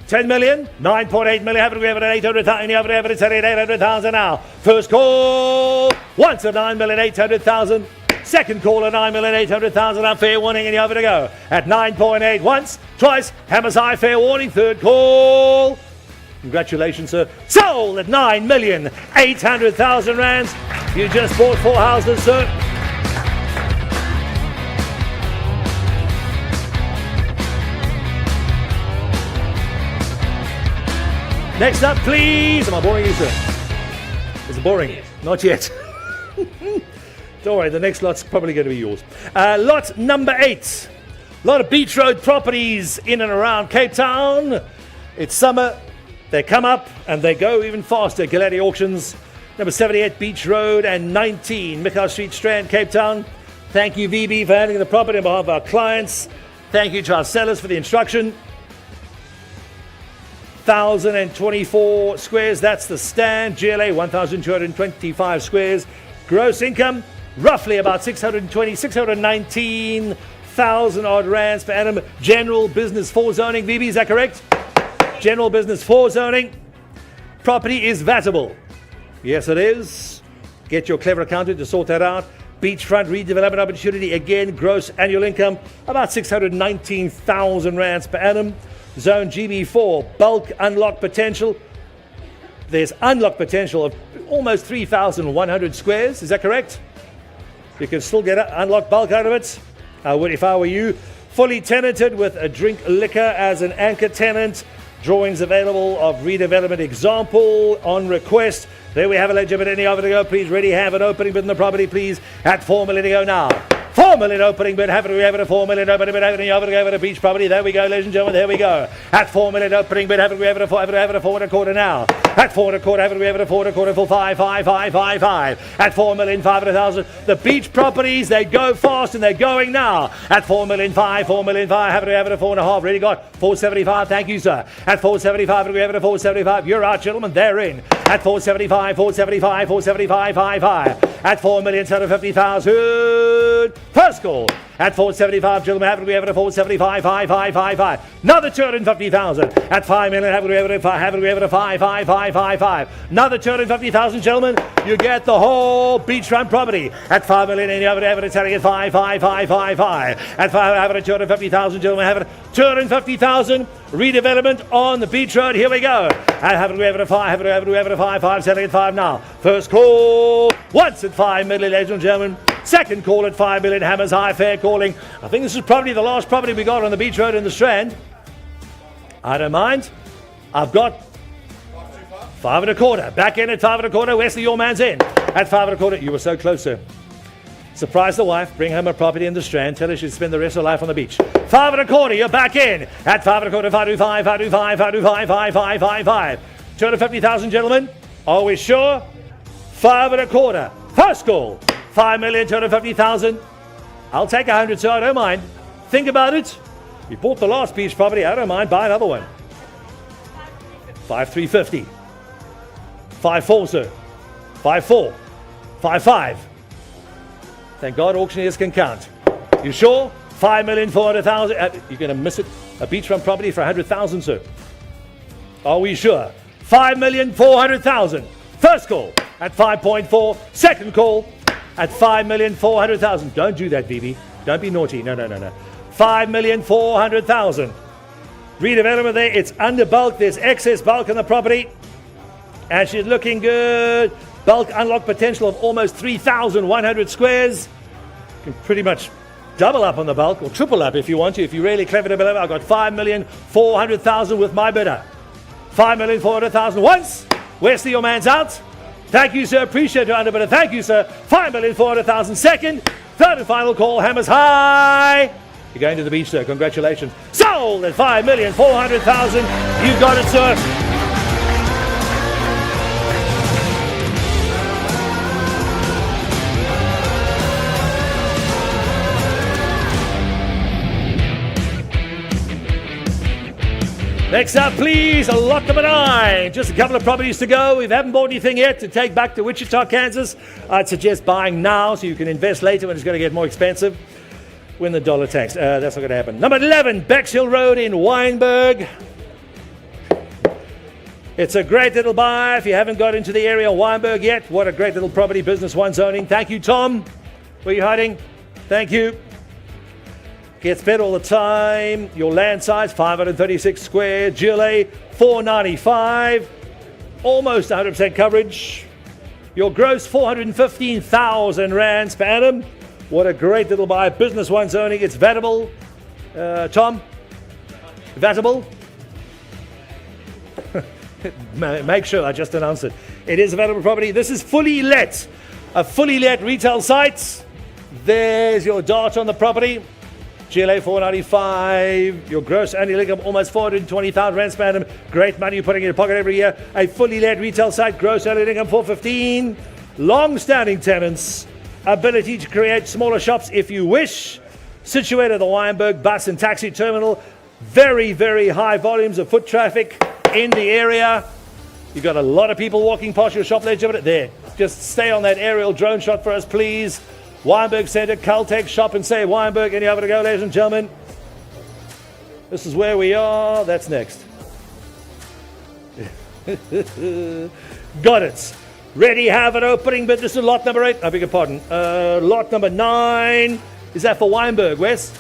10 million, 9.8 million. Have it, we have it at 800,000. You have it, it's at 800,000 now. First call. Once at 9,800,000. Second call at 9,800,000. Now fair warning, and you have it to go. At 9.8 once, twice. Hammers high, fair warning. Third call. Congratulations, sir. Sold at 9,800,000 rands. You just bought 4 houses, sir. Next up, please. Am I boring you, sir? Is it boring? Not yet. Don't worry, the next lot's probably going to be yours. Lot number 8. A lot of beach road properties in and around Cape Town. It's summer. They come up and they go even faster. Galetti Auctions, number 78 Beach Road and 19 Mikau Street, Strand, Cape Town. Thank you, VB, for handling the property on behalf of our clients. Thank you to our sellers for the instruction. 1,024 squares, that's the stand. GLA, 1,225 squares. Gross income, roughly about 619,000 odd rands per annum. General business 4 zoning. VB, is that correct? General business 4 zoning. Property is vatable. Yes, it is. Get your clever accountant to sort that out. Beachfront redevelopment opportunity, again, gross annual income, about 619,000 rands per annum. Zone GB4, bulk unlocked potential. There's unlocked potential of almost 3,100 squares. Is that correct? You can still get unlocked bulk out of it. I would if I were you. Fully tenanted with a drink liquor as an anchor tenant. Drawings available of redevelopment example on request. There we have it, legitimate. Any over to go, please. Ready, have an opening within the property, please. At 4 million to go now. 4 million opening bid. Have it at 4 million opening bid. Have it over to beach property. There we go, ladies and gentlemen. There we go. At 4 million opening bid. Have it at 4 and a quarter now. At 4 and a quarter. Have it at 4 and a quarter for 5. At 4 million 500,000. The beach properties, they go fast and they're going now. At 4 million 5. Have it at 4 and a half. Really got 475. Thank you, sir. At 475. Have it at 475. You're out, gentlemen. They're in. At 475. 5. At 4,750,000. First call. At 475, gentlemen, have it at 475, 5. Another 250,000. At 5 million, have it at 5. Another 250,000, gentlemen. You get the whole beachfront property. At 5 million, and you have it selling at 5. At 5, have it at 250,000, gentlemen, have it 250,000. Redevelopment on the beach road. Here we go. And have it at 5. Have it at 5. Selling at 5 now. First call. Once at 5 million, ladies and gentlemen. Second call at 5 million. Hammers High, fair calling. I think this is probably the last property we got on the beach road in the Strand. I don't mind. I've got 5 and a quarter. Back in at 5 and a quarter. Wesley, your man's in. At 5 and a quarter. You were so close, sir. Surprise the wife, bring home a property in the Strand, tell her she'd spend the rest of her life on the beach. 5 and a quarter, you're back in. At 5 and a quarter, 5. 250,000, gentlemen. Are we sure? 5 and a quarter. First call. 5,250,000. I'll take 100, sir, I don't mind. Think about it. You bought the last beach property, I don't mind, buy another one. 5,350. 5,4, sir. 5,4. 5,5. Thank God auctioneers can count. You sure? 5,400,000. You're going to miss it. A beachfront property for 100,000, sir. Are we sure? 5,400,000. First call at 5.4. Second call at 5,400,000. Don't do that, BB. Don't be naughty. No. 5,400,000. Redevelopment there. It's under bulk. There's excess bulk in the property. And she's looking good. Bulk unlock potential of almost 3,100 squares. You can pretty much double up on the bulk or triple up if you want to. If you're really clever to believe, I've got 5,400,000 with my bidder. 5,400,000 once. Wesley, your man's out. Thank you, sir. Appreciate your underbidder. Thank you, sir. 5,400,000 second. Third and final call. Hammers high. You're going to the beach, sir. Congratulations. Sold at 5,400,000. You got it, sir. Next up, please, lot number 9. Just a couple of properties to go. We haven't bought anything yet to take back to Wichita, Kansas. I'd suggest buying now so you can invest later when it's going to get more expensive when the dollar tanks. That's not going to happen. Number 11, Bexhill Road in Wynberg. It's a great little buy if you haven't got into the area of Wynberg yet. What a great little property, business one zoning. Thank you, Tom. Where are you hiding? Thank you. Gets better all the time. Your land size, 536 square. GLA, 495. Almost 100% coverage. Your gross, 415,000 rands per annum. What a great little buy. Business one zoning. It's vatable. Tom? Vatable? Make sure I just announced it. It is a vatable property. This is fully let. A fully let retail site. There's your dart on the property. GLA 495, your gross annual income almost 420,000 rands per annum. Great money you're putting in your pocket every year. A fully led retail site, gross annual income 415. Long-standing tenants, ability to create smaller shops if you wish. Situated at the Wynberg bus and taxi terminal. Very, very high volumes of foot traffic in the area. You've got a lot of people walking past your shop there. Just stay on that aerial drone shot for us, please. Wynberg Centre, Caltex, shop and save Wynberg. Any other to go, ladies and gentlemen? This is where we are. That's next. Got it. Ready, have it, opening bid. This is lot number 8. I beg your pardon. Lot number 9. Is that for Wynberg, Wes?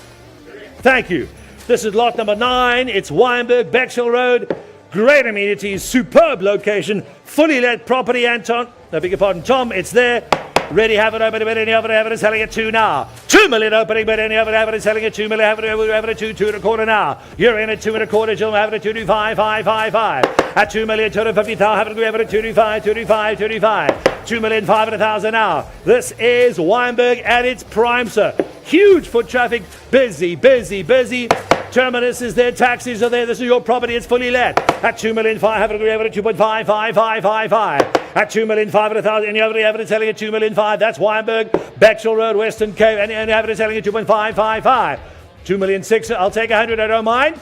Thank you. This is lot number 9. It's Wynberg, Bexhill Road. Great amenities, superb location, fully let property, Anton. I beg your pardon, Tom. It's there. Ready, have it, open bid, any other have it, is selling at 2 now. 2 million opening bid, any other have it, is selling at 2 million, have it at 2 and a quarter now. You're in at 2 and a quarter, gentlemen, have it at 225, 5. At 2,250,000, have it at 225. 2,500,000 now. This is Wynberg at its prime, sir. Huge foot traffic. Busy, busy, busy. Terminus is there. Taxis are there. This is your property. It's fully let. At 2,500,000, have a grab at 2.55555. At 2,500,000, any other evidence selling at 2,500,000. That's Weinberg, Bexhill Road, Western Cape. Any evidence selling at 2.555. 2,600,000. I'll take 100. I don't mind.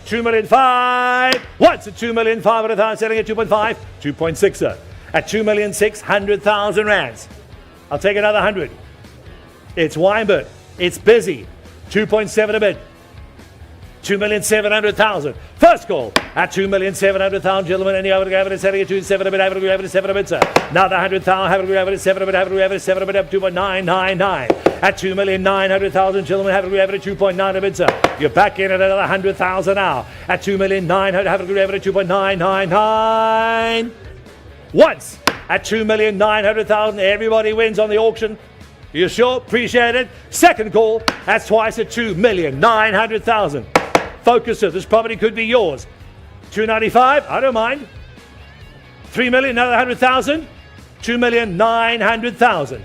2,500,000. What's at 2,500,000 selling at 2.5? 2.6. At 2,600,000 rands. I'll take another 100. It's Weinberg. It's busy. 2.7 a bit. 2,700,000. First call at 2,700,000, gentlemen. Any other evidence selling at 2.7 a bit? Have a grab at 7 a bit, sir. Another 100,000. Have a grab at 7 a bit. Have a grab at 7 a bit. Up 2.999. At 2,900,000, gentlemen. Have a grab at 2.9 a bit, sir. You're back in at another 100,000 now. At 2,900,000. Have a grab at 2.999. Once at 2,900,000. Everybody wins on the auction. You sure? Appreciate it. Second call. That's twice at 2,900,000. Focus it. This property could be yours. 295. I don't mind. 3 million. Another 100,000. 2,900,000.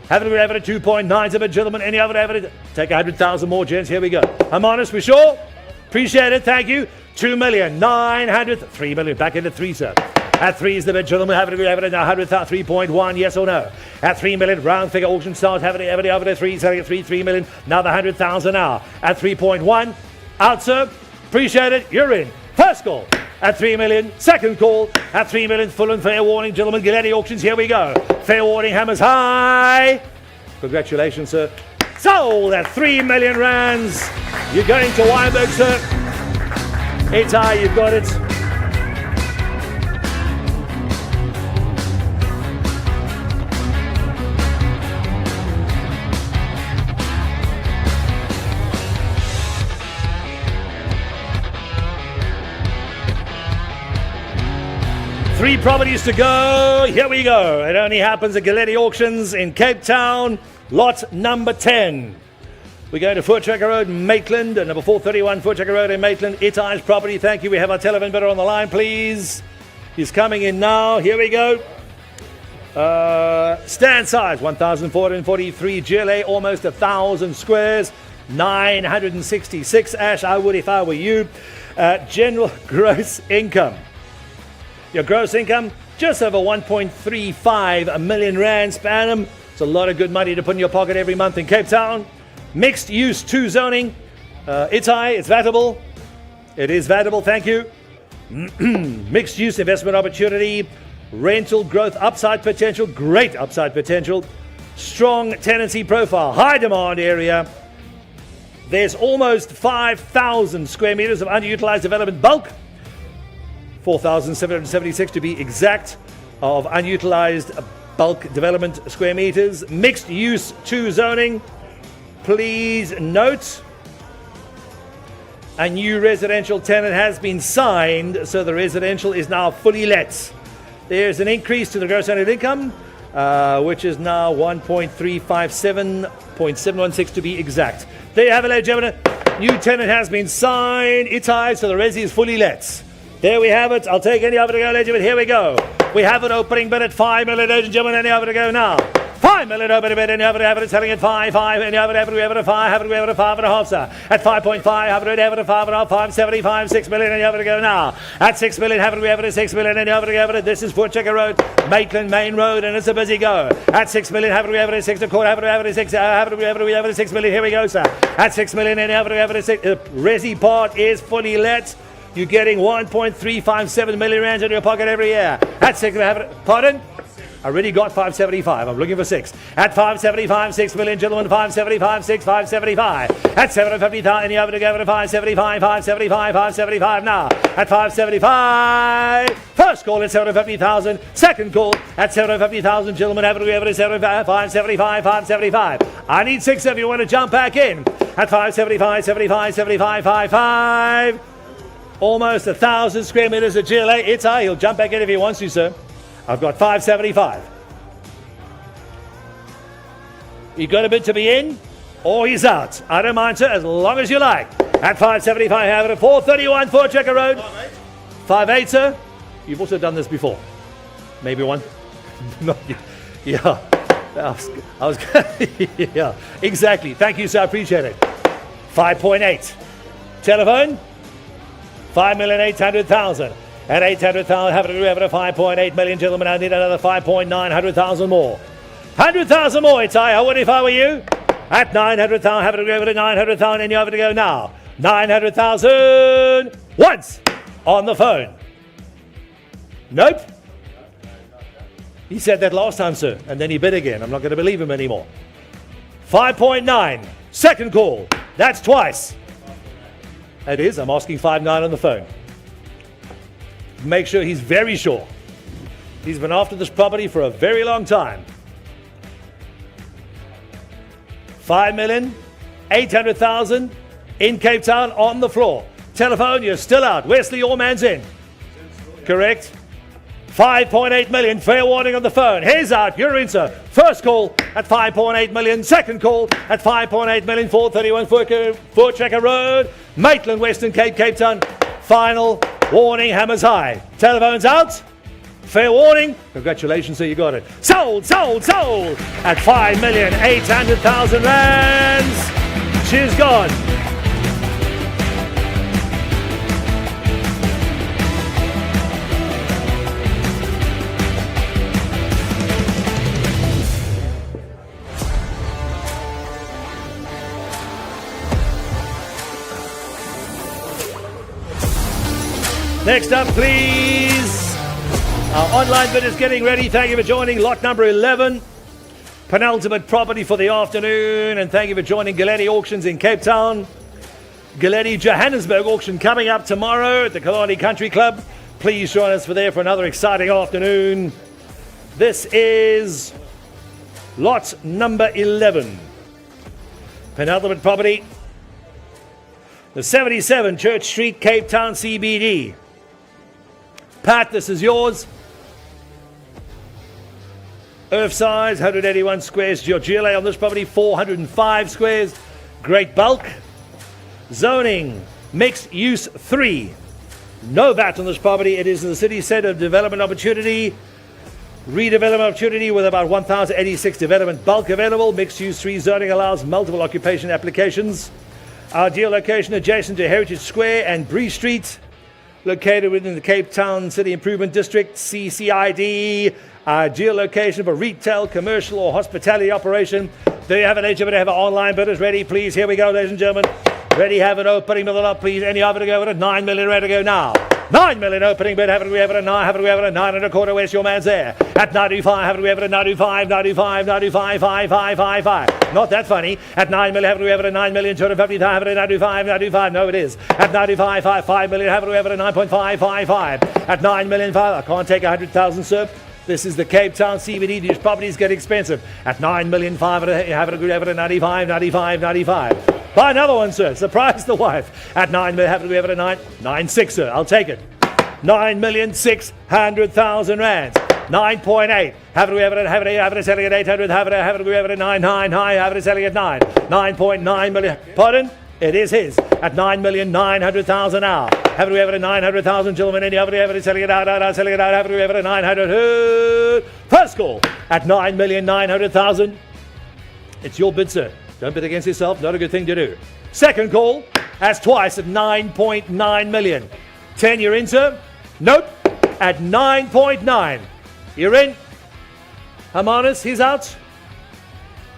Having a grab at 2.9 a bit, gentlemen. Any other evidence? Take 100,000 more, gents. Here we go. I'm honest. We sure? Appreciate it. Thank you. 2,900,000. 3 million. Back into 3, sir. At 3 is the bid, gentlemen. Have it 100,000, 3.1, yes or no? At 3 million, round figure auction starts. Have it over 3, selling at 3 million. Another 100,000 now. At 3.1, out, sir. Appreciate it. You're in. First call at 3 million. Second call at 3 million. Full and fair warning, gentlemen. Galetti auctions. Here we go. Fair warning. Hammers high. Congratulations, sir. Sold at 3 million rands. You're going to Weinberg, sir. It's high. You've got it. Three properties to go. Here we go. It only happens at Galetti Auctions in Cape Town. Lot number 10. We're going to Voortrekker Road, Maitland. Number 431 Voortrekker Road in Maitland. Itai's property. Thank you. We have our telephone bidder on the line, please. He's coming in now. Here we go. Stand size, 1,443 GLA, almost 1,000 squares. 966 Ash. I would if I were you. General gross income. Your gross income, just over 1.35 million rands per annum. It's a lot of good money to put in your pocket every month in Cape Town. Mixed use 2 zoning. Itai, it's vatable. It is vatable, thank you. Mixed use investment opportunity. Rental growth upside potential. Great upside potential. Strong tenancy profile. High demand area. There's almost 5,000 square meters of underutilized development bulk. 4,776 to be exact of unutilized bulk development square meters. Mixed use 2 zoning. Please note, a new residential tenant has been signed, so the residential is now fully let. There's an increase to the gross annual income, which is now 1.357.716 to be exact. There you have it, ladies and gentlemen. New tenant has been signed. Itai, so the resi is fully let. There we have it. I'll take any other to go, ladies and gentlemen. Here we go. We have an opening bid at 5 million, ladies and gentlemen. Any other to go now? 5 million opening bid. Any other to have it selling at 5. Any other to have it 5. Have it at 5.5, sir. At 5.5, have it at 5.5. 5.75. 6 million. Any other to go now? At 6 million, have it at 6 million. Any other to have it? This is Voortrekker Road, Maitland Main Road, and it's a busy go. At 6 million, have it at 6 1/4. Have it at 6. Have it at 6 million. Here we go, sir. At 6 million. Any other to have it at 6. The resi part is fully let. You're getting 1.357 million rands in your pocket every year. At 6, pardon? I already got 575. I'm looking for 6. At 575, 6 million, gentlemen. 575, 6, 575. At 750,000, any other to go to 575, 575, 575 now. At 575. First call at 750,000. Second call at 750,000, gentlemen. Have it at 575, 575. I need 6 if you want to jump back in. At 575, 75, 75, 55. Almost 1,000 square meters of GLA. It's high. He'll jump back in if he wants to, sir. I've got 575. You got a bid to be in, or he's out. I don't mind, sir, as long as you like. At 575, have it at 431 Voortrekker Road. 5.8, sir. You've also done this before. Maybe one. No, yeah. I was yeah, exactly. Thank you, sir. I appreciate it. 5.8. Telephone? 5,800,000. At 800,000, have it at 5.8 million, gentlemen. I need another 5,900,000 more. 100,000 more, Itai. I would if I were you. At 900,000, have it at 900,000, and you have to go now. 900,000 once on the phone. Nope. He said that last time, sir, and then he bid again. I'm not going to believe him anymore. 5.9. Second call. That's twice. It is. I'm asking 5.9 on the phone. Make sure he's very sure. He's been after this property for a very long time. 5,800,000 in Cape Town on the floor. Telephone, you're still out. Wesley, your man's in. Correct. 5.8 million. Fair warning on the phone. He's out. You're in, sir. First call at 5.8 million. Second call at 5.8 million. 431 Fort Checker Road, Maitland, Western Cape, Cape Town. Final warning. Hammers high. Telephone's out. Fair warning. Congratulations, sir. You got it. Sold at 5,800,000 rands. She's gone. Next up, please. Our online bid is getting ready. Thank you for joining. Lot number 11. Penultimate property for the afternoon. And thank you for joining Galetti Auctions in Cape Town. Galetti Johannesburg auction coming up tomorrow at the Kalani Country Club. Please join us for another exciting afternoon. This is lot number 11. Penultimate property. The 77 Church Street, Cape Town CBD. Pat, this is yours. Earth size, 181 squares. Georgile on this property, 405 squares. Great bulk. Zoning, mixed use 3. No VAT on this property. It is in the city centre development opportunity. Redevelopment opportunity with about 1,086 development bulk available. Mixed use 3 zoning allows multiple occupation applications. Ideal location adjacent to Heritage Square and Bree Street. Located within the Cape Town City Improvement District, CCID. Ideal location for retail, commercial or hospitality operation. There you have it, ladies and gentlemen. Have our online bidders ready, please. Here we go, ladies and gentlemen. Ready, have an opening bid up, please. Any other to go with it? 9 million ready to go now. 9 million opening bid. Have it, we have it at 9. Have it, we have it at 9 and a quarter. Where's your man's there? At 95. Have it, we have it at 95. 95. 95. 5. 5. 5. 5. Not that funny. At 9 million. Have it, we have it at 9 million. 250. Have it at 95. 95. No, it is. At 95. 5. 5 million. Have it, we have it at 9.5. 5. 5. At 9 million. 5. I can't take 100,000, sir. This is the Cape Town CBD. These properties get expensive. At 9 million. 5. Have it, we have it at 95. 95. 95. Buy another one, sir. Surprise the wife. At 9 million. Have it, we have it at 9. 9.6, sir. I'll take it. 9,600,000 rands. 9.8. Have it, we have it selling at 800. Have it, we have it at 9. Have it selling at 9. 9.9 million. Pardon? It is his. At 9,900,000 now. Have it, we have it at 900,000, gentlemen. Any other, have it selling it out, selling it out. Have it, we have it at 900. First call at 9,900,000. It's your bid, sir. Don't bid against yourself. Not a good thing to do. Second call. That's twice at 9.9 million. 10, you're in, sir? Nope. At 9.9. You're in? Hermanus, he's out.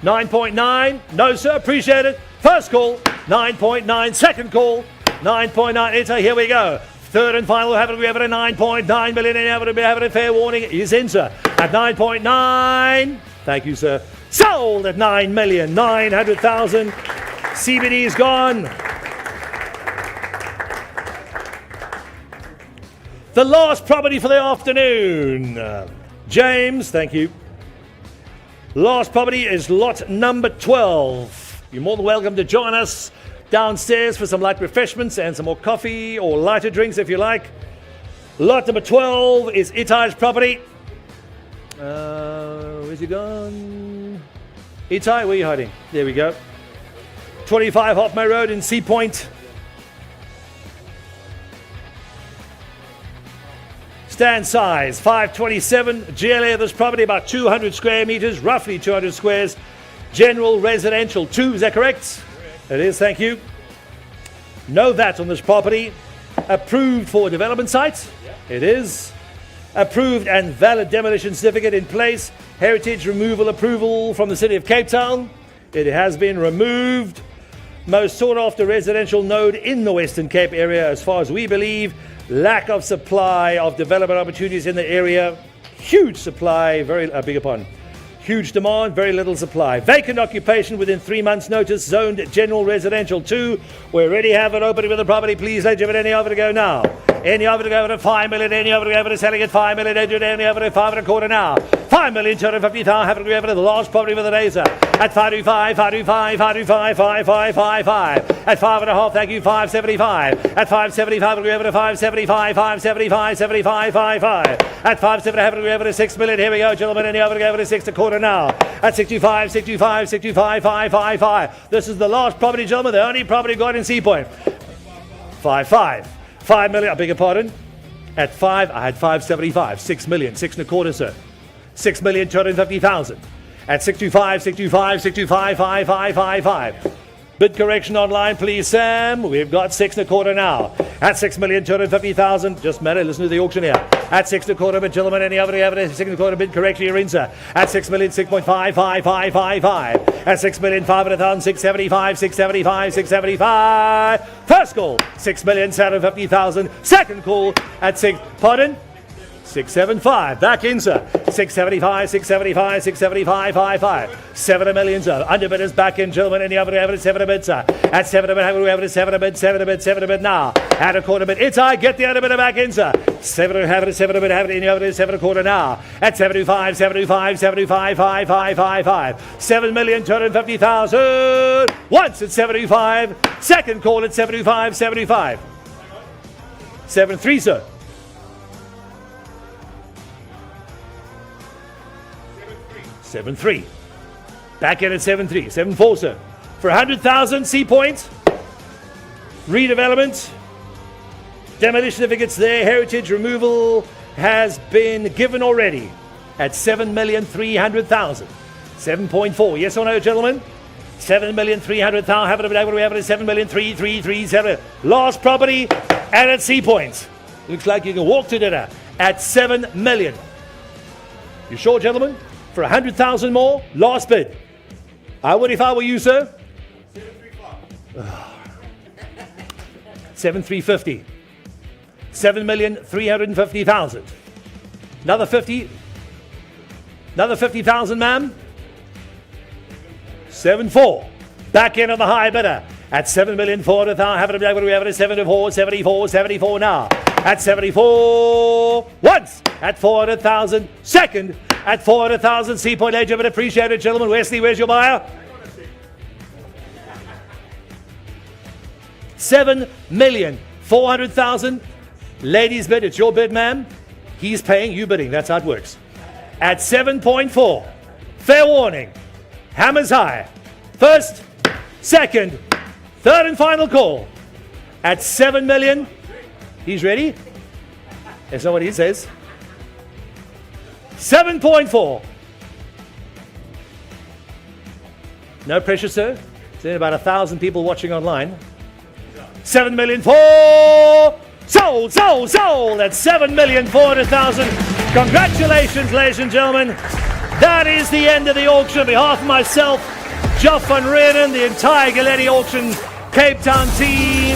9.9. No, sir. Appreciate it. First call. 9.9. Second call. 9.9. Here we go. Third and final. We have it at 9.9 million. And have it a fair warning. He's in, sir. At 9.9. Thank you, sir. Sold at 9,900,000. CBD is gone. The last property for the afternoon. James, thank you. Last property is lot number 12. You're more than welcome to join us downstairs for some light refreshments and some more coffee or lighter drinks if you like. Lot number 12 is Itai's property. Where's he gone? Itai, where are you hiding? There we go. 25 Hopmay Road in Sea Point. Stand size 527. GLA of this property about 200 square meters, roughly 200 squares. General residential 2, is that correct? It is, thank you. No VAT on this property. Approved for development site? It is. Approved and valid demolition certificate in place. Heritage removal approval from the City of Cape Town. It has been removed. Most sought after residential node in the Western Cape area as far as we believe. Lack of supply of development opportunities in the area. Huge supply, huge demand, very little supply. Vacant occupation within 3 months' notice, zoned general residential 2. We already have an opening with the property. Please, ladies and gentlemen, any over to go now. Any over to go at 5 million, any over to go at selling at 5 million, any over to 5.25 now. 5,250,000, have to go over to the last property with the razor. At 525, 525, 525, 5555. At 5.5, thank you, 575. At 575, we'll go over to 575, 575, 75, 55. At 57, have to go over to 6 million. Here we go, gentlemen, any over to go over to 6.25 now. At 65, 65, 65, 555. This is the last property, gentlemen, the only property got in Sea Point. 55. 5 million, I beg your pardon. At 5, I had 575. 6 million, 6.25, sir. 6,250,000. At 625, 625, 625, 5555. Bid correction online, please, Sam. We've got 6.25 now. At 6,250,000. Just a minute, listen to the auction here. At 6.25, but gentlemen, any other 6.25 bid correction, you're in, sir. At 6 million, 6.555555. At 6,500,000, 675, 675, 675. First call, 6,750,000. Second call at 6. Pardon? 675. Back in, sir. 675, 675, 675, 55. 7 million, sir. Underbidders back in, gentlemen. Any other evidence? 7 a bid, sir. At 7 a bid, have we evidence? 7 a bid, 7 a bid, 7 a bid now. At a quarter bid. It's I. Get the underbidder back in, sir. 7 a have it, 7 a bid, have it. Any other 7.25 now. At 75, 75, 75, 5555. 7,250,000. Once at 75. Second call at 75, 75. 7-3, sir. 7-3. Back in at 7-3. 7-4, sir. For 100,000, Sea Point. Redevelopment. Demolition certificates there. Heritage removal has been given already at 7,300,000. 7.4. Yes or no, gentlemen? 7,300,000. Have it we have it at 7,337. Last property and at Sea Point. Looks like you can walk to dinner at 7 million. You sure, gentlemen? For 100,000 more, last bid. I would if I were you, sir. 7,350. 7,350,000. Another 50. Another 50,000, ma'am. 7.4. Back in on the high bidder at 7,400,000. Have it we have it at 74, 74, 74 now. At 74. Once at 400,000. Second. At 400,000, Sea Point Age, but appreciate it, gentlemen. Wesley, where's your buyer? 7,400,000. Ladies bid, it's your bid, ma'am. He's paying, you bidding. That's how it works. At 7.4. Fair warning. Hammers high. First, second, third and final call. At 7 million. He's ready? That's not what he says. 7.4. No pressure, sir. There's about 1,000 people watching online. 7 million for sold. That's 7,400,000. Congratulations, ladies and gentlemen. That is the end of the auction. On behalf of myself, Geoff van Reenen, the entire Galetti Auction Cape Town team,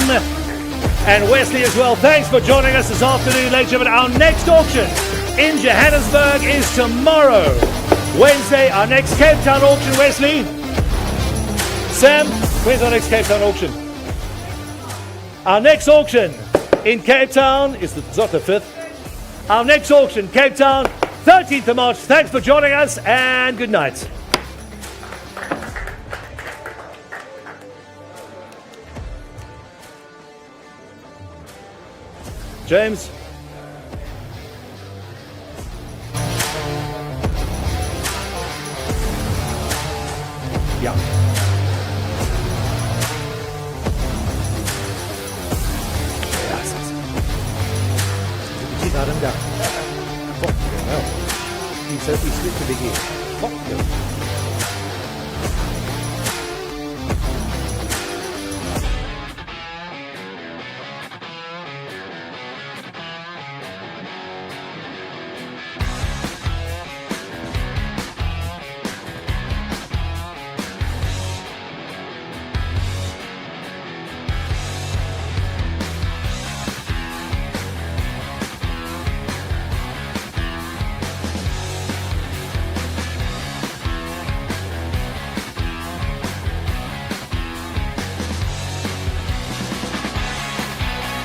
and Wesley as well. Thanks for joining us this afternoon, ladies and gentlemen. Our next auction in Johannesburg is tomorrow, Wednesday. Our next Cape Town auction, Wesley. Sam, where's our next Cape Town auction? Our next auction in Cape Town is it's not the 5th. Our next auction, Cape Town, 13th of March. Thanks for joining us and good night. James. Ja. Ja, ist das. Die gerade da. Oh, yeah, no. He slipped a big ear. Oh, no.